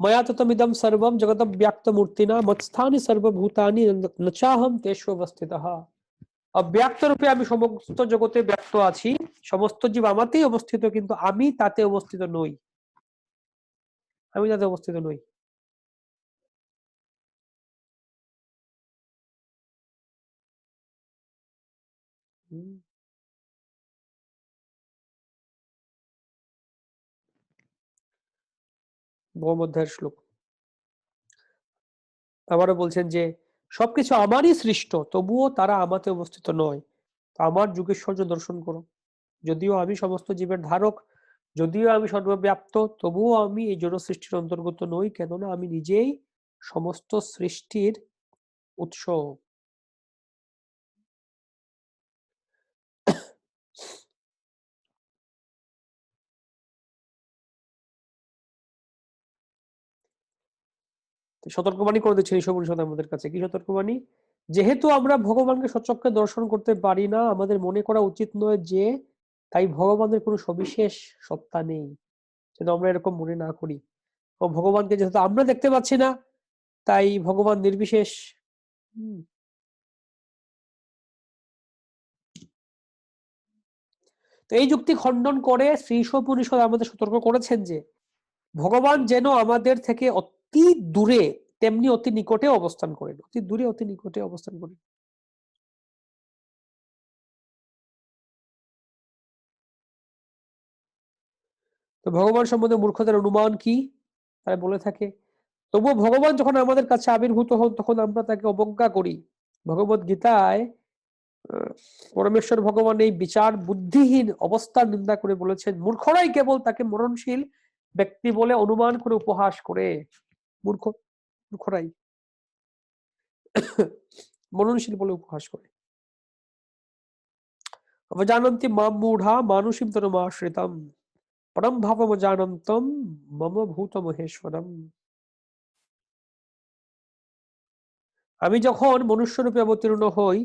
ময়া ততমিদম সর্বম জগত ব্যক্ত মূর্তিনা মৎস্থানি সর্বভূতানি নচাহম তেষু অবস্থিতঃ। অব্যক্ত রূপে আমি সমস্ত জগতে ব্যক্ত আছি, সমস্ত জীব আমাতেই অবস্থিত, কিন্তু আমি তাতে অবস্থিত নই। আমি তাতে অবস্থিত নই। ভগবদ্গীতার শ্লোক। আবারও বলছেন যে সবকিছু আমারই সৃষ্ট, তবুও তারা আমাতে অবস্থিত নয়। আমার যুগেশ্বর্য দর্শন করো। যদিও আমি সমস্ত জীবের ধারক, যদিও আমি সর্বব্যাপ্ত, তবুও আমি এই জড় সৃষ্টির অন্তর্গত নই, কেননা আমি নিজেই সমস্ত সৃষ্টির উৎস। সতর্কবাণী করে দিচ্ছেন এই উপনিষদ আমাদের কাছে। কি সতর্কবাণী? যেহেতু আমরা ভগবানকে সচক্ষে দর্শন করতে পারি না, আমাদের মনে করা উচিত নয় যে তাই ভগবানের কোনো সবিশেষ সত্তা নেই, যেন আমরা এরকম মনে না করি। ও ভগবানকে যেহেতু আমরা দেখতে পাচ্ছি না, তাই ভগবান নির্বিশেষ। তো এই যুক্তি খণ্ডন করে শ্রী উপনিষদ আমাদের সতর্ক করেছেন যে ভগবান যেন আমাদের থেকে অতি দূরে তেমনি অতি নিকটে অবস্থান করেন, অতি দূরে অতি নিকটে অবস্থান করেন। তো ভগবান সম্বন্ধে মূর্খদের অনুমান কি? তারা বলে থাকে, তবুও ভগবান যখন আমাদের কাছে আবির্ভূত হন তখন আমরা তাকে অবজ্ঞা করি। ভগবত গীতায় পরমেশ্বর ভগবান এই বিচার বুদ্ধিহীন অবস্থার নিন্দা করে বলেছেন, মূর্খরাই কেবল তাকে মরণশীল ব্যক্তি বলে অনুমান করে উপহাস করে। মূর্খরাই মননশীল বলে উপহাস করে। অবজানন্তি মাম মূঢ়া মানুষীম তনুমাশ্রিতম পরম ভাবম জানন্তম মম ভূত মহেশ্বরম। আমি যখন মনুষ্য রূপে অবতীর্ণ হই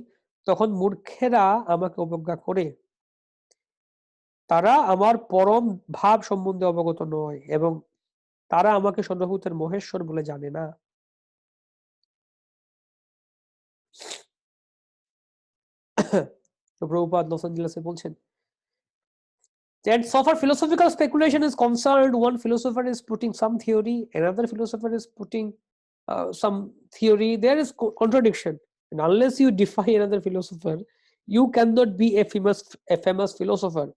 তখন মূর্খেরা আমাকে অবজ্ঞা করে। তারা আমার পরম ভাব সম্বন্ধে অবগত নয় এবং তারা আমাকে সর্বভূতের মহেশ্বর বলে জানে না। প্রভুপাদ লস এঞ্জেলেসে বলছেন, and so far philosophical speculation is concerned, one philosopher is putting some theory, another philosopher is putting some theory. There is contradiction, and unless you defy another philosopher, you cannot be a famous philosopher.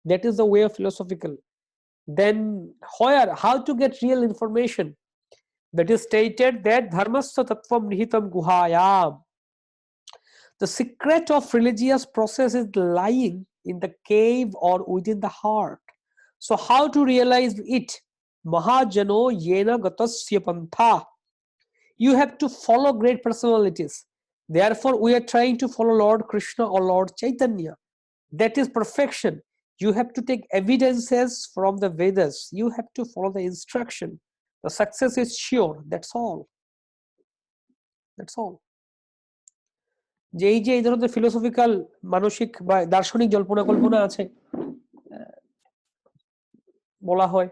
That is the way of philosophical. Then how to get real information? That is stated that dharmasya tattvam nihitam guhayam. The secret of religious process is lying in the cave or within the heart. So how to realize it? Mahajano yena gatasya pantha. You have to follow great personalities. Therefore, we are trying to follow Lord Krishna or Lord Chaitanya. That is perfection. You have to take evidences from the Vedas. You have to follow the instruction. The success is sure. That's all. That's all. যে এই ধরনের philosophical মানসিক বা দার্শনিক জল্পনা কল্পনা আছে, বলা হয়,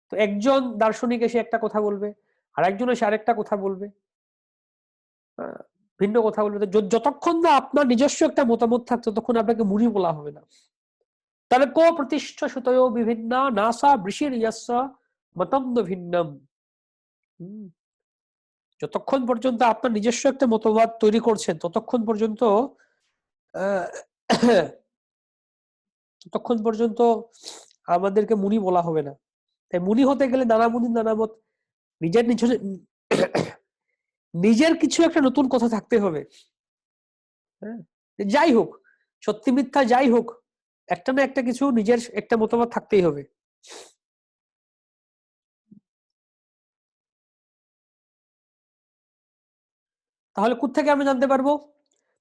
তো একজন দার্শনিক এসে একটা কথা বলবে, আর একজন এসে আরেকটা কথা বলবে, ভিন্ন কথা বলবে। যতক্ষণ না আপনার নিজস্ব একটা মতামত থাকছে ততক্ষণ আপনাকে মুনি বলা হবে না। তাহলে কো প্রতিষ্ঠ সুতয় বিভিন্ন নাসা বৃষির ইয়াস্য মতম ভিন্নম। যতক্ষণ পর্যন্ত আপনার নিজস্ব একটা মতবাদ তৈরি করছেন ততক্ষণ পর্যন্ত আমাদেরকে মুনি বলা হবে না। তাই মুনি হতে গেলে নানা মুনি নানা মত, নিজের নিজের কিছু একটা নতুন কথা থাকতে হবে। হ্যাঁ, যাই হোক, সত্যি মিথ্যা যাই হোক, একটা না একটা কিছু নিজের একটা মতামত থাকতেই হবে। তাহলে কোত্থেকে আমরা জানতে পারবো?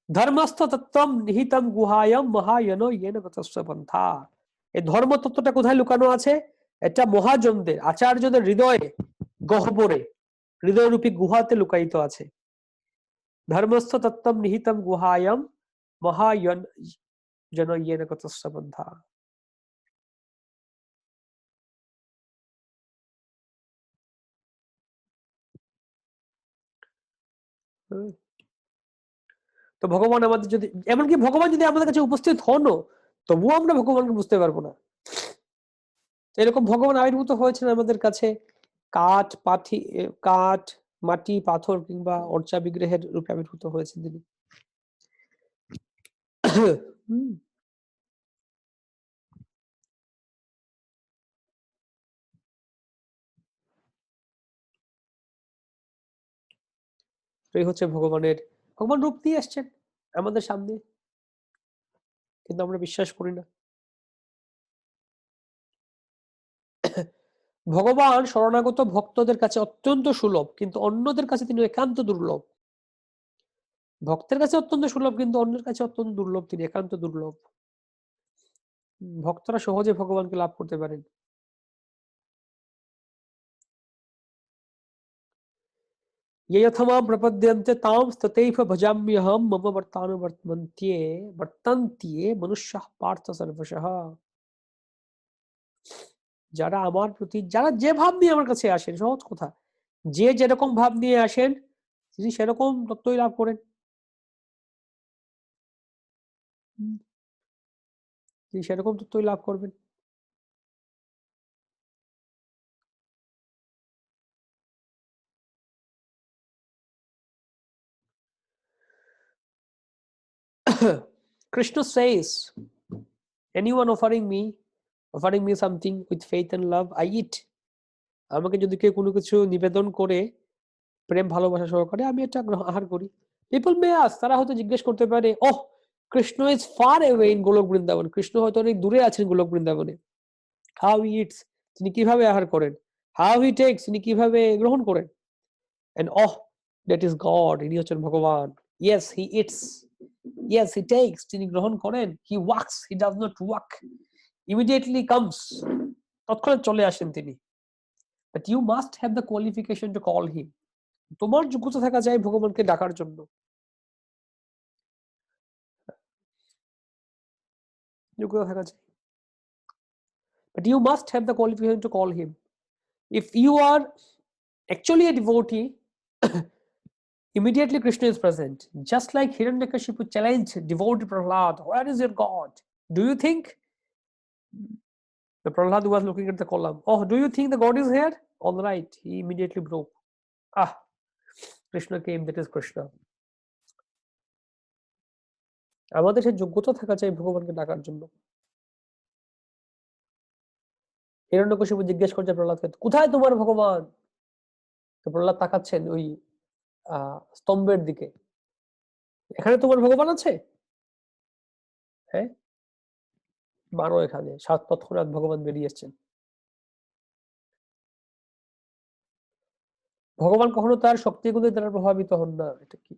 ধর্মস্থ তত্ত্বম নিহিতম গুহায়ম মহায়নো ইয়েন গতস্য পন্থা। এই ধর্ম তত্ত্বটা কোথায় লুকানো আছে? এটা মহাজনদের, আচার্যদের হৃদয়ে, গহ্বরে, হৃদয়রূপী গুহাতে লুকায়িত আছে। ধর্মস্থ তত্ত্বম নিহিতম গুহায়ম মহায়ন জন ইয়েন গতস্য পন্থা। তো ভগবান আমাদের যদি, এমনকি ভগবান যদি আমাদের কাছে উপস্থিত হন, তবুও আমরা ভগবানকে বুঝতে পারবো না। এরকম ভগবান আবির্ভূত হয়েছেন আমাদের কাছে কাঠ, কাঠ, মাটি, পাথর কিংবা অর্চা বিগ্রহের রূপে আবির্ভূত হয়েছেন তিনি। এই হচ্ছে ভগবান রূপ দিয়ে আসছেন আমাদের সামনে, কিন্তু আমরা বিশ্বাস করি না। ভগবান শরণাগত ভক্তদের কাছে অত্যন্ত সুলভ, কিন্তু অন্যদের কাছে তিনি একান্ত দুর্লভ। ভক্তের কাছে অত্যন্ত সুলভ, কিন্তু অন্যের কাছে অত্যন্ত দুর্লভ, তিনি একান্ত দুর্লভ। ভক্তরা সহজে ভগবানকে লাভ করতে পারেন। ये यथामां प्रपद्यन्ते तां तथैव भजाम्यहं मम वर्तन्ते मनुष्याः पार्थ सर्वशः। যারা আমার প্রতি, যারা যে ভাব নিয়ে আমার কাছে আসেন, সহজ কথা, যে যেরকম ভাব নিয়ে আসেন তিনি সেরকম তত্ত্বই লাভ করেন। তিনি সেরকম তত্ত্বই লাভ করবেন। Krishna says, anyone offering me something with faith and love, I eat. আমাকে যদি কেউ কোনো কিছু নিবেদন করে প্রেম ভালোবাসা সহকারে, আমি এটা আহার করি। পিপল মে আস্ক, তারা হয়তো জিজ্ঞেস করতে পারে, oh, Krishna is far away in Goloka Vrindavan, Krishna হয়তো অনেক দূরে আছেন গোলক বৃন্দাবনে। হাউ হি ইটস, তিনি কিভাবে আহার করেন? হাউ হি টেকস, তিনি কিভাবে গ্রহণ করেন? And oh, that is God, ইনি হচ্ছেন ভগবান। Yes he eats, yes he takes, তিনি গ্রহণ করেন। He walks, he does not walk, immediately comes, তৎক্ষণাৎ চলে আসেন তিনি। But you must have the qualification to call him. তোমার যোগ্যতা থাকা চাই ভগবানকে ডাকার জন্য, যোগ্যতা থাকা চাই। But you must have the qualification to call him. If you are actually a devotee, immediately Krishna is present. Just like Hiranyakashipu challenged devotee Prahlad, where is your God? Do you think the Prahlad was looking at the column? Oh, do you think the God is here? All right, he immediately broke. Ah, Krishna came, that is Krishna. আমাদের সেই যোগ্যতা থাকা চাই ভগবানকে ডাকার জন্য। হিরণ্যকশিপু জিজ্ঞেস করছে প্রহ্লাদকে, কোথায় তোমার ভগবান? তো প্রহ্লাদ তাকাচ্ছেন ওই স্তম্ভের দিকে, এখানে তোমার ভগবান আছে? হ্যাঁ, মারো এখানে। তৎক্ষণাৎ ভগবান বেরিয়ে এসছেন। ভগবান কখনো তার শক্তিগুলি দ্বারা প্রভাবিত হন না। এটা কি?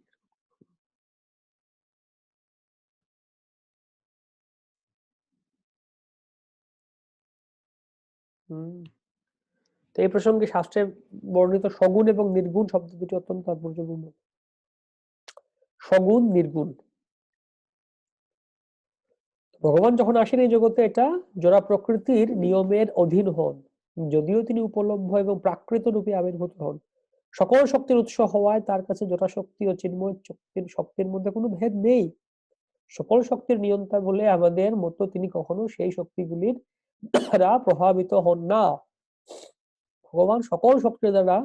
তো এই প্রসঙ্গে শাস্ত্রে বর্ণিত সগুণ এবং নির্গুণ শব্দ দুটি অত্যন্ত তাৎপর্যপূর্ণ। সগুণ, নির্গুণ। ভগবান যখন আসেন এই জগতে, এটা জড়া প্রকৃতির নিয়মের অধীন হন, যদিও তিনি উপলব্ধ এবং প্রাকৃত রূপে আবির্ভূত হন। সকল শক্তির উৎস হওয়ায় তার কাছে যথাশক্তি ও চিন্ময় শক্তির মধ্যে কোনো ভেদ নেই। সকল শক্তির নিয়ন্তা বলে আমাদের মতো তিনি কখনো সেই শক্তিগুলির দ্বারা প্রভাবিত হন না। ভগবান সকল শক্তির দ্বারা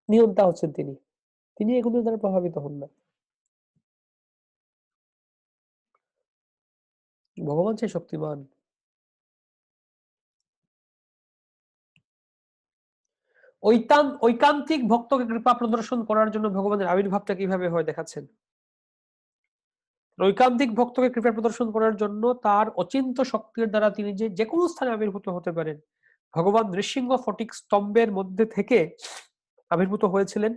নিয়ন্তা হচ্ছেন, তিনি এগুলোর দ্বারা প্রভাবিত হন না। ভগবান সেই শক্তিমান। ঐকান্তিক ভক্তকে কৃপা প্রদর্শন করার জন্য ভগবানের আবির্ভাবটা কিভাবে হয় দেখাচ্ছেন। ঐকান্তিক ভক্তকে কৃপা প্রদর্শন করার জন্য তার অচিন্ত শক্তির দ্বারা তিনি যে কোনো স্থানে আবির্ভূত হতে পারেন। ভগবান নৃসিংহ ফটিক স্তম্ভের মধ্যে থেকে আবির্ভূত হয়েছিলেন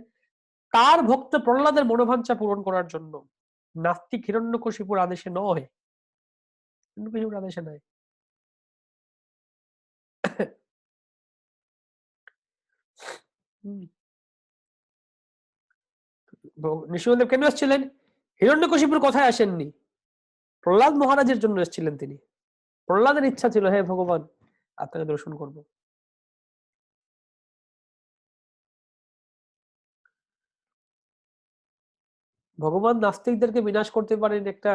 তার ভক্ত প্রহ্লাদের মনোবাঞ্ছা পূরণ করার জন্য, নাস্তিক হিরণ্যকশিপুর আদেশে নয়। হিরণ্যকশিপুর আদেশে নয়। নৃসিংহদেব কেন এসেছিলেন? হিরণ্যকশিপুর কথায় আসেননি, প্রহ্লাদ মহারাজের জন্য এসেছিলেন তিনি। প্রহ্লাদের ইচ্ছা ছিল, হে ভগবান আপনাকে দর্শন করব। ভগবান নাস্তিকদেরকে বিনাশ করতে পারেন একটা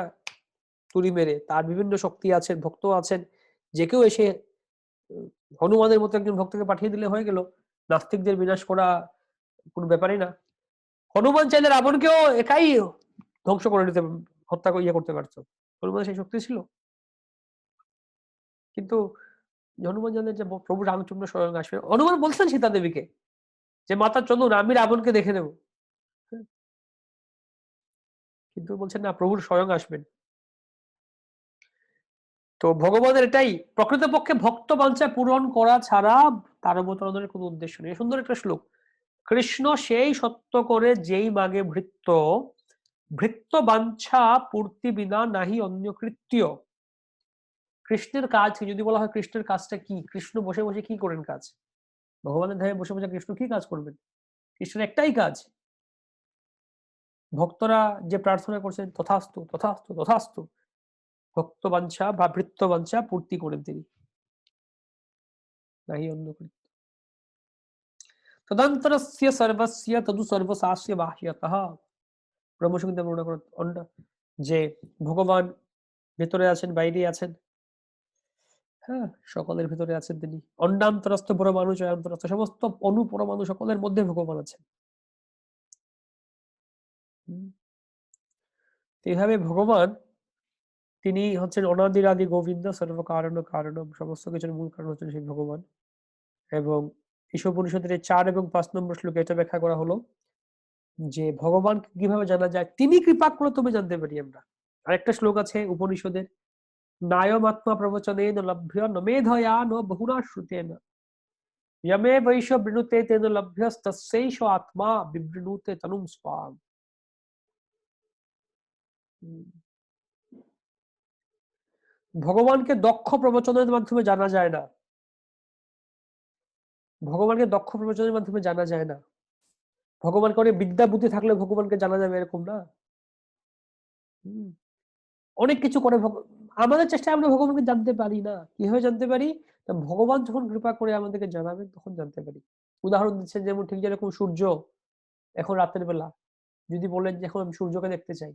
তুড়ি মেরে, তার বিভিন্ন শক্তি আছেন, ভক্ত আছেন, যে কেউ এসে হনুমানের মতো একজন ভক্তকে পাঠিয়ে দিলে হয়ে গেল। নাস্তিকদের বিনাশ করা কোনো ব্যাপারই না। হনুমান চাইলে রাবণকেও একাই ধ্বংস করে দিতে, হত্যা করতে পারত। হনুমান সেই শক্তি ছিল। কিন্তু হনুমান জানেন যে প্রভু রামচন্দ্র স্বয়ং আসবে। হনুমান বলছেন সীতা দেবীকে যে মাতা চলুন আমি রাবণকে দেখে নেব, কিন্তু বলছেন না, প্রভুর স্বয়ং আসবেন। তো ভগবানের এটাই প্রকৃতপক্ষে ভক্ত বাঞ্ছা পূরণ করা ছাড়া তার অবতরণের কোনো উদ্দেশ্য নেই। সুন্দর একটা শ্লোক। কৃষ্ণ সেই সত্য করে যেই মাগে ভৃত্য, ভৃত্য বাঞ্ছা পূর্তি বিনা নাহি অন্য কৃত্য। কৃষ্ণের কাজ যদি বলা হয়, কৃষ্ণের কাজটা কি? কৃষ্ণ বসে বসে কি করেন কাজ? ভগবানের ধারে বসে বসে কৃষ্ণ কি কাজ করবেন? কৃষ্ণের একটাই কাজ, ভক্তরা যে প্রার্থনা করছেন তথাস্তু তথাস্তু তথাস্তু, ভক্ত বাঞ্ছা বা ভৃত্য বাঞ্ছা পূর্তি করেন তিনি, নাহি অন্য কৃত্য। তদন্তরস্য সর্বস্য তদু সর্বশাস্য বাহ্যতঃ। ব্রহ্মসংহিতা বর্ণনা করেন যে ভগবান ভেতরে আছেন, বাইরে আছেন, হ্যাঁ, সকলের ভিতরে আছেন তিনি। অন্ডান্তরস্থ পরমাণু চয়ান্তরস্থ, সমস্ত অণু পরমাণু সকলের মধ্যে ভগবান আছেন। এইভাবে ভগবান তিনি হচ্ছেন অনাদির আদি গোবিন্দ, সর্বকারণ কারণম, সমস্ত কিছুর মূল কারণ হচ্ছেন সেই ভগবান। এবং ঈশোপনিষদের 4 এবং 5 নম্বর শ্লোকে এটা ব্যাখ্যা করা হলো যে ভগবান কিভাবে জানা যায়, তিনি কৃপা করে তবে জানতে পারি আমরা। আরেকটা শ্লোক আছে উপনিষদের, নায়মাত্মা প্রবচনেন লভ্য নমেধয়া ন বহুনা শ্রুতেন यमे वैश्य वृणुते तेन लभ्यस्तस्यैष आत्मा विवृणुते तनुं स्वाम। ভগবানকে দক্ষ প্রবচনের মাধ্যমে জানা যায় না, ভগবানকে দক্ষ প্রবচনের মাধ্যমে জানা যায় না। ভগবানকে অনেক বিদ্যা বুদ্ধি থাকলে ভগবানকে জানা যাবে এরকম না। অনেক কিছু করে আমাদের চেষ্টায় আমরা ভগবানকে জানতে পারি না। কিভাবে জানতে পারি? ভগবান যখন কৃপা করে আমাদেরকে জানাবেন তখন জানতে পারি। উদাহরণ দিচ্ছেন যেমন ঠিক যেরকম সূর্য এখন রাতের বেলা যদি বলেন যে এখন আমি সূর্যকে দেখতে চাই,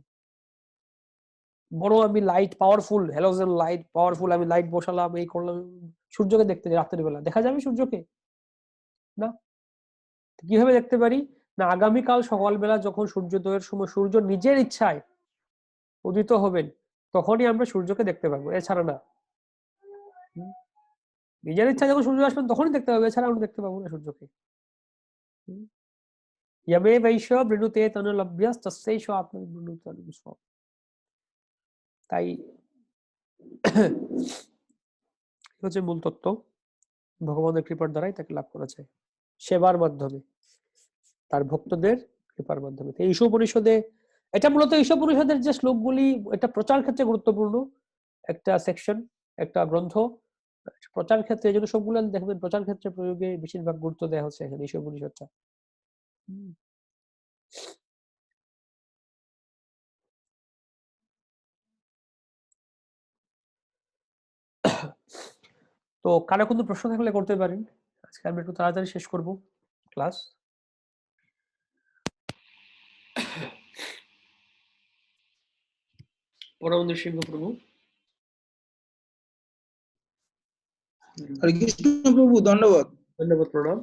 বড় আমি light powerful, halogen light powerful, আমি লাইট বসালাম, এই করলাম, সূর্যকে দেখতে চাই রাতের বেলা, দেখা যাবে সূর্যকে? না। কিভাবে দেখতে পারি? না, আগামীকাল সকালবেলা যখন সূর্যোদয়ের সময় সূর্য নিজের ইচ্ছায় উদিত হবেন তখনই আমরা সূর্যকে দেখতে পাবো, এছাড়া না। নিজের ইচ্ছা যখন সূর্য আসবেন তখনই দেখতে পাবো, এছাড়া আমরা দেখতে পাবো না সূর্যকে। यमे वैश्य वृणुते तनुलभ्यस्तस्यैष आत्मा विवृणुते तनुं स्वाम। তাই হচ্ছে মূল তত্ত্ব, ভগবানের কৃপার দ্বারাই তাকে লাভ করা যায়, সেবার মাধ্যমে, তার ভক্তদের কৃপার মাধ্যমে। এই ঈশোপনিষদে, এটা মূলত ঈশোপনিষদের যে শ্লোকগুলি, এটা প্রচার ক্ষেত্রে গুরুত্বপূর্ণ একটা সেকশন, একটা গ্রন্থ। প্রচার ক্ষেত্রে এই জন্য সবগুলো দেখবেন প্রচার ক্ষেত্রে প্রয়োগে বেশিরভাগ গুরুত্ব দেওয়া হচ্ছে এখানে ঈশোপনিষদটা। তো কারো কোনো প্রশ্ন থাকলে করতে পারেন, আজকে আমি একটু তাড়াতাড়ি শেষ করব ক্লাস। পরম নৃসিংহ প্রভু। হরে কৃষ্ণ প্রভু, ধন্যবাদ। ধন্যবাদ, প্রণাম।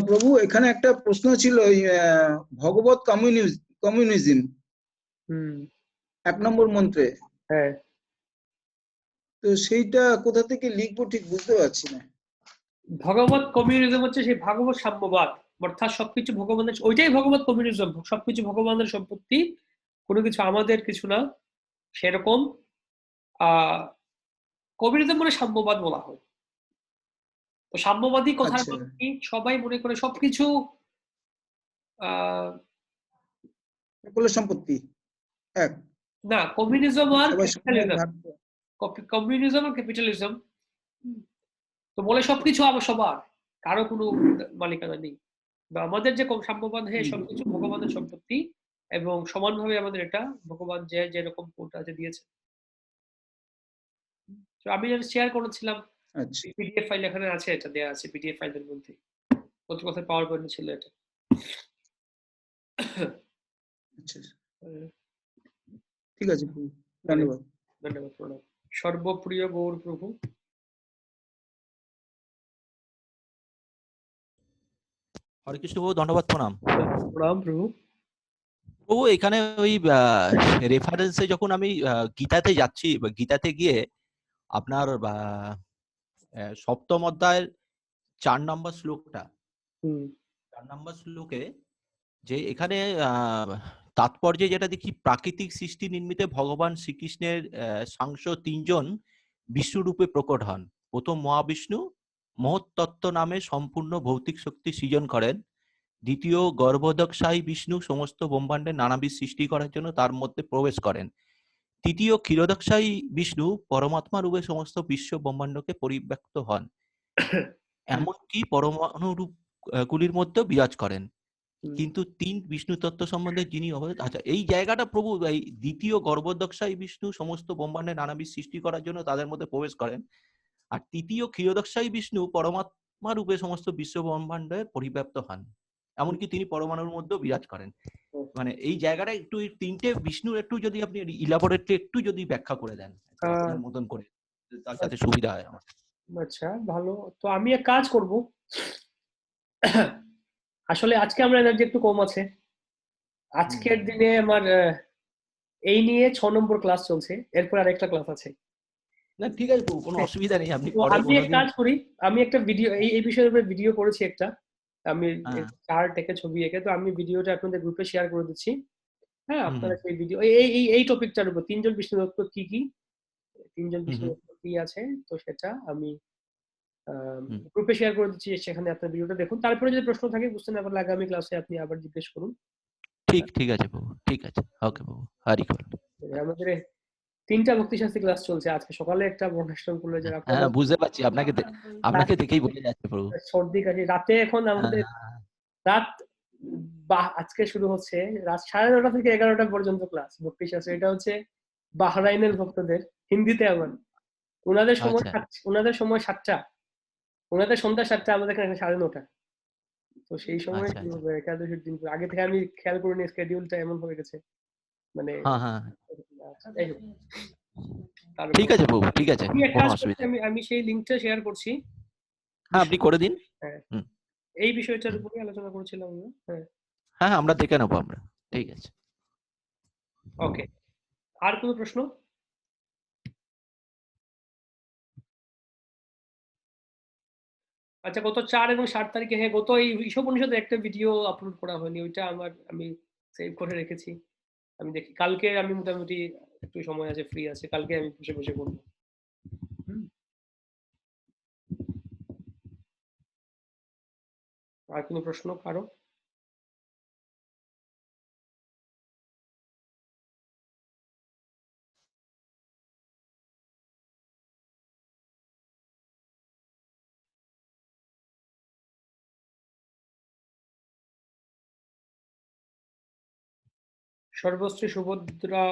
প্রভু এখানে একটা প্রশ্ন ছিল, ভগবত কমিউনিজম 1 নম্বর মন্ত্রে, হ্যাঁ, তো সেইটা কোথা থেকে লিখবো ঠিক বুঝতে পারছি না। ভগবত কমিউনিজম হচ্ছে সেই ভাগবত সাম্যবাদ, অর্থাৎ সবকিছু ভগবানের, ওইটাই ভগবত কমিউনিজম, সবকিছু ভগবানের সম্পত্তি, কোনো কিছু আমাদের কিছু না, সেরকম কমিউনিজম মানে সাম্যবাদ বলা হয়। তো সাম্যবাদী কথার আচ্ছা, মধ্যে কি সবাই মনে করে সবকিছু সকলের সম্পত্তি এক, না, কমিউনিজম আর সবাই সমান ক্যাপিটালিজম, ভাগ। কমিউনিজম আর ক্যাপিটালিজম, তো বলে সবকিছু আবার সবার, কারো কোনো মালিকানা নেই। বা আমাদের যে সাম্যবাদ, হ্যাঁ সবকিছু ভগবানের সম্পত্তি এবং সমানভাবে আমাদের এটা ভগবান যে যেরকম কোনটা দিয়েছে। তো আমি শেয়ার করেছিলাম আচ্ছা পিডিএফ ফাইল, এখানে আছে, এটা দেয়া আছে পিডিএফ ফাইলের মধ্যে, কত কথা পাওয়ার পয়েন্ট ছিল এটা। আচ্ছা, ঠিক আছে প্রভু, ধন্যবাদ। ধন্যবাদ, প্রণাম। সর্বপ্রিয় গৌর প্রভু। হরে কৃষ্ণ প্রভু, ধন্যবাদ, প্রণাম। প্রণাম প্রভু। প্রভু এখানে ওই রেফারেন্সে যখন আমি গীতাতে যাচ্ছি, গীতাতে গিয়ে আপনার সপ্তম অধ্যায়ের 4 নম্বর শ্লোকটা, 4 নম্বর শ্লোকে যে এখানে তাৎপর্যে যেটা দেখি, প্রাকৃতিক সৃষ্টি নির্মিতে ভগবান শ্রীকৃষ্ণের সাংস 3 জন বিষ্ণু রূপে প্রকট হন। প্রথম মহাবিষ্ণু মহত্তত্ত্ব নামে সম্পূর্ণ ভৌতিক শক্তি সৃজন করেন। দ্বিতীয় গর্ভোদকশাহী বিষ্ণু সমস্ত ব্রহ্মাণ্ডের নানাবিধ সৃষ্টি করার জন্য তার মধ্যে প্রবেশ করেন। তৃতীয় ক্ষীরোদকশাহী বিষ্ণু পরমাত্মা রূপে সমস্ত বিশ্ব ব্রহ্মাণ্ডকে পরিব্যাপ্ত হন, এমনকি পরমাণু রূপ গুলির মধ্যেও বিরাজ করেন। কিন্তু 3 বিষ্ণু তত্ত্ব সম্বন্ধে যিনি আচ্ছা, এই জায়গাটা প্রভু, এই দ্বিতীয় গর্ভোদকশাহী বিষ্ণু সমস্ত ব্রহ্মাণ্ডের নানাবিধ সৃষ্টি করার জন্য তাদের মধ্যে প্রবেশ করেন, আর তৃতীয় ক্ষীরোদকশাহী বিষ্ণু পরমাত্মা রূপে সমস্ত বিশ্ব ব্রহ্মাণ্ডে পরিব্যাপ্ত হন, এমনকি তিনি পরমাণুর মধ্যেও বিরাজ করেন। মানে এই জায়গাটা একটু, এই 3টে বিষ্ণুর একটু যদি আপনি ইলাবোরেটলি একটু যদি ব্যাখ্যা করে দেন আপনার মতন করে, তার সাথে সুবিধা হয় আমার। আচ্ছা, ভালো। তো আমি এক কাজ করব, আসলে আজকে আমরা এনার্জি একটু কম আছে, আজকের দিনে আমার এই নিয়ে 6 নম্বর ক্লাস চলছে, এরপর আরেকটা ক্লাস আছে। না ঠিক আছে, কোনো অসুবিধা নেই, আপনি তো আমি এক কাজ করি, আমি একটা ভিডিও এই বিষয়ের উপরে ভিডিও করেছি একটা, আমি চার্ট এঁকে ছবি এঁকে, তো আমি ভিডিওটা আপনাদের গ্রুপে শেয়ার করে দিচ্ছি। হ্যাঁ, আপনারা সেই ভিডিও এই টপিকটার উপর 3 জন বিষ্ণু তত্ত্ব কি কি, 3 জন বিষ্ণু তত্ত্ব কি আছে, তো সেটা আমি গ্রুপে শেয়ার করে দিচ্ছি, সেখানে আপনার ভিডিওটা দেখুন। তারপরে যদি প্রশ্ন থাকে, বুঝতে না পারলে আগামী ক্লাসে আপনি আবার জিজ্ঞেস করুন। ঠিক আছে বাবু, ঠিক আছে, ওকে বাবু, হরি বল। আমাদের 3টা ভক্তিশাস্ত্রী ক্লাস চলছে, আজকে সকালে একটা বর্ণাশ্রম কলেজের, হ্যাঁ বুঝতে পারছি, আপনাকে দেখেই বোঝা যাচ্ছে প্রভু। সর্দি কাশি, রাতে এখন আমাদের রাত আজকে শুরু হচ্ছে রাত 9:30 থেকে 11টা পর্যন্ত ক্লাস ভক্তিশাস্ত্র। এটা হচ্ছে বাহরাইনের ভক্তদের, হিন্দিতে আবার। ওনাদের সময় ওনাদের সময় 7টা, ওনাদের সন্ধ্যা 7টা, আমাদের এখানে 9:30। তো সেই সময় কি হবে, একাদশীর দিন আগে থেকে আমি খেয়াল করিনি, স্কেডিউলটা এমন হয়ে গেছে, মানে ঠিক আছে প্রভু, ঠিক আছে, কোনো অসুবিধা নেই। আমি সেই লিংকটা শেয়ার করছি। হ্যাঁ আপনি করে দিন। হ্যাঁ, এই বিষয়টার উপরে আলোচনা করেছিলাম আমরা। হ্যাঁ আমরা দেখে নেবো আমরা, ঠিক আছে। ওকে, আর কোনো প্রশ্ন? আচ্ছা, গত 4 এবং 7 তারিখে, হ্যাঁ গত এই ঈশোপনিষদের একটা ভিডিও আপলোড করা হয়নি, ওইটা আমি সেভ করে রেখেছি, আমি দেখি কালকে, আমি মোটামুটি একটু সময় আছে, ফ্রি আছে, কালকে আমি বসে বসে করবো। আর কোনো প্রশ্ন কারো? সর্বশ্রী সুভদ্রা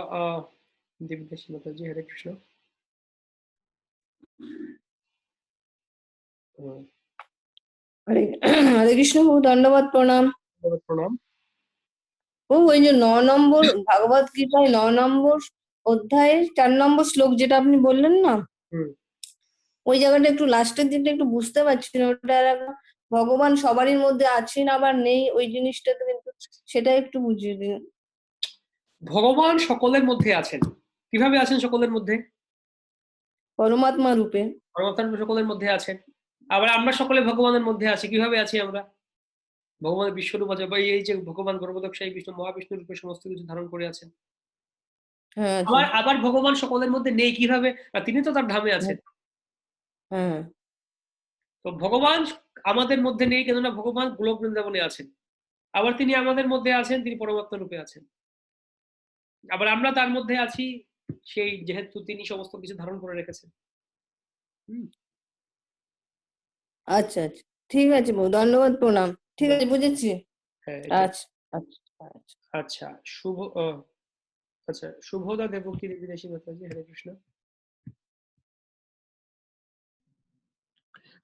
দেবদাসী মাতাজি, হরে কৃষ্ণ। হরে কৃষ্ণ প্রভু, ধন্যবাদ, প্রণাম। প্রণাম। প্রভু ওই যে 9 নম্বর ভাগবত গীতায় 9 নম্বর অধ্যায়ের 4 নম্বর শ্লোক যেটা আপনি বললেন না, ওই জায়গাটা একটু লাস্টের দিকটা একটু বুঝতে পারছি না, ওটা ভগবান সবারই মধ্যে আছেন আবার নেই, ওই জিনিসটা তো কিন্তু সেটা একটু বুঝিয়ে দিন। ভগবান সকলের মধ্যে আছেন। কিভাবে আছেন সকলের মধ্যে? পরমাত্মা রূপে। পরমাত্মা সকলের মধ্যে আছেন। আবার আমরা সকলে ভগবানের মধ্যে আছি। কিভাবে আছি আমরা? ভগবানের বিশ্বরূপ আছে, বা এই যে ভগবান গর্ভদক্ষায়ী বিষ্ণু মহাবিষ্ণু রূপে সমস্ত কিছু ধারণ করে আছেন। হ্যাঁ আছে। আবার ভগবান সকলের মধ্যে নেই কিভাবে? তিনি তো তার ধামে আছেন। হ্যাঁ তো ভগবান আমাদের মধ্যে নেই, কেননা ভগবান গোলক বৃন্দাবনে আছেন। আবার তিনি আমাদের মধ্যে আছেন, তিনি পরমাত্মা রূপে আছেন। আবার আমরা তার মধ্যে আছি, সেই যেহেতু তিনি সমস্ত কিছু ধারণ করে রেখেছেন। আচ্ছা আচ্ছা ঠিক আছে বউ, ধন্যবাদ, প্রণাম। ঠিক আছে, বুঝেছি। হ্যাঁ, আচ্ছা আচ্ছা আচ্ছা। আচ্ছা আচ্ছা, শুভদা দেবকী বিদেশী মাতাজি, হরে কৃষ্ণ।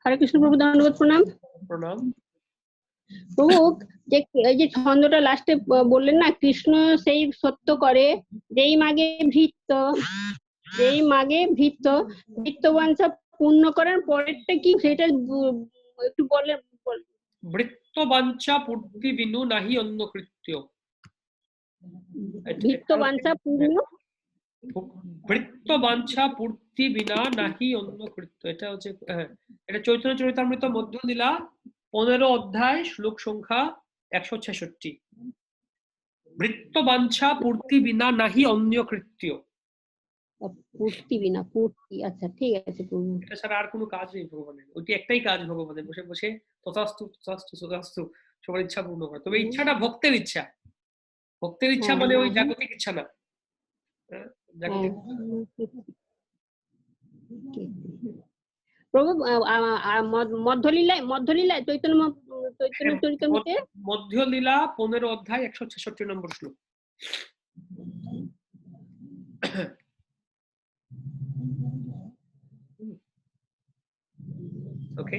হরে কৃষ্ণ প্রভু, ধন্যবাদ, প্রণাম। প্রণাম। প্রভু, যে এই যে ছন্দটা লাস্টে বললেন না, কৃষ্ণ সেই সত্য করে যেই মাগে ভৃত্য, যেই মাগে ভৃত্য বাঞ্ছা পূর্ণ করার পরেরটা কি, সেটা একটু বললেন। বৃত্ত বাঞ্ছা পূর্তি বিনু নাহি অন্য কৃত্য। ভৃত্য বাঞ্ছা পূর্ণ, বৃত্ত বাঞ্ছা পূর্তি বিনা নাহি অন্য কৃত্য। এটা হচ্ছে, হ্যাঁ, এটা চৈতন্য চরিতামৃত মধ্যলীলা 15 অধ্যায় শ্লোক সংখ্যা 166। বৃত্ত বাঞ্ছা পূর্তি বিনা নাহি অন্য কৃত্য। পূর্তি বিনা, পূর্তি, আচ্ছা ঠিক আছে প্রভু। এটা ছাড়া আর কোনো কাজ নেই ভগবানের। ওইটি একটাই কাজ ভগবানের, বসে বসে তথাস্তু তথাস্তু তথাস্তু সবার ইচ্ছা পূর্ণ করা। তবে ইচ্ছাটা ভক্তের ইচ্ছা। ভক্তের ইচ্ছা মানে ওই জাগতিক ইচ্ছা না। জাগতিক প্রভু, মধ্যলীলায় চৈতন্য চরিতামৃতে মধ্যলীলা 15 অধ্যায় 166 নম্বর শ্লোক। ওকে,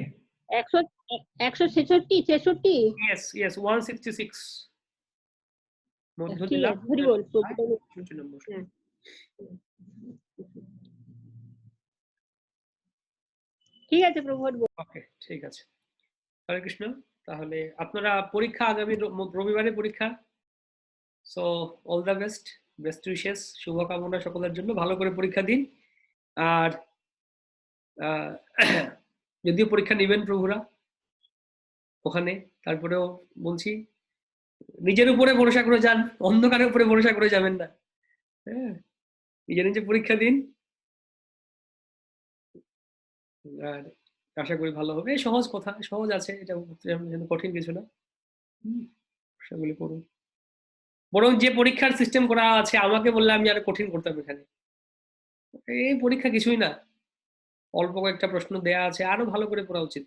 166 yes 166 মধ্যলীলা হরি বল প্রভু। 166 নম্বর শ্লোক। ঠিক আছে প্রভু, ওকে, ঠিক আছে। হরে কৃষ্ণ। তাহলে আপনারা পরীক্ষা আগামী রবিবারে পরীক্ষা। So all the best wishes, শুভকামনা সকলের জন্য। ভালো করে পরীক্ষা দিন। আর যদিও পরীক্ষা নেবেন প্রভুরা ওখানে, তারপরেও বলছি নিজের উপরে ভরসা করে যান, অন্ধকারের উপরে ভরসা করে যাবেন না। হ্যাঁ, নিজে পরীক্ষা দিন, আর আশা করি ভালো হবে। সহজ কথা, সহজ আছে, এটা কঠিন কিছু না। সেগুলি করুন। বরং যে পরীক্ষার সিস্টেম করা আছে, আমাকে বললে আমি আরো কঠিন করতাম এখানে। এই পরীক্ষা কিছুই না, অল্প কয়েকটা প্রশ্ন দেয়া আছে, আরো ভালো করে পড়া উচিত।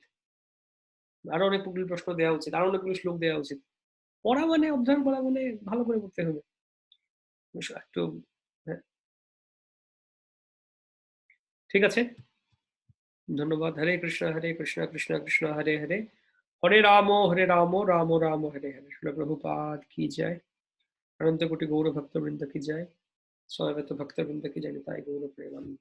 আরো অনেকগুলি প্রশ্ন দেওয়া উচিত, আরো অনেকগুলি শ্লোক দেওয়া উচিত। পড়া মানে, অধ্যয়ন করা মানে ভালো করে পড়তে হবে একটু। ঠিক আছে, ধন্যবাদ। হরে কৃষ্ণ কৃষ্ণ কৃষ্ণ হরে হরে, হরে রাম রাম রাম হরে হরে। শ্রীল প্রভুপাদ কি জয়। अनंत कोटि गौर भक्त वृंद की जय। स्वागत भक्त वृंद की जय। निताय गौर प्रेमानंद।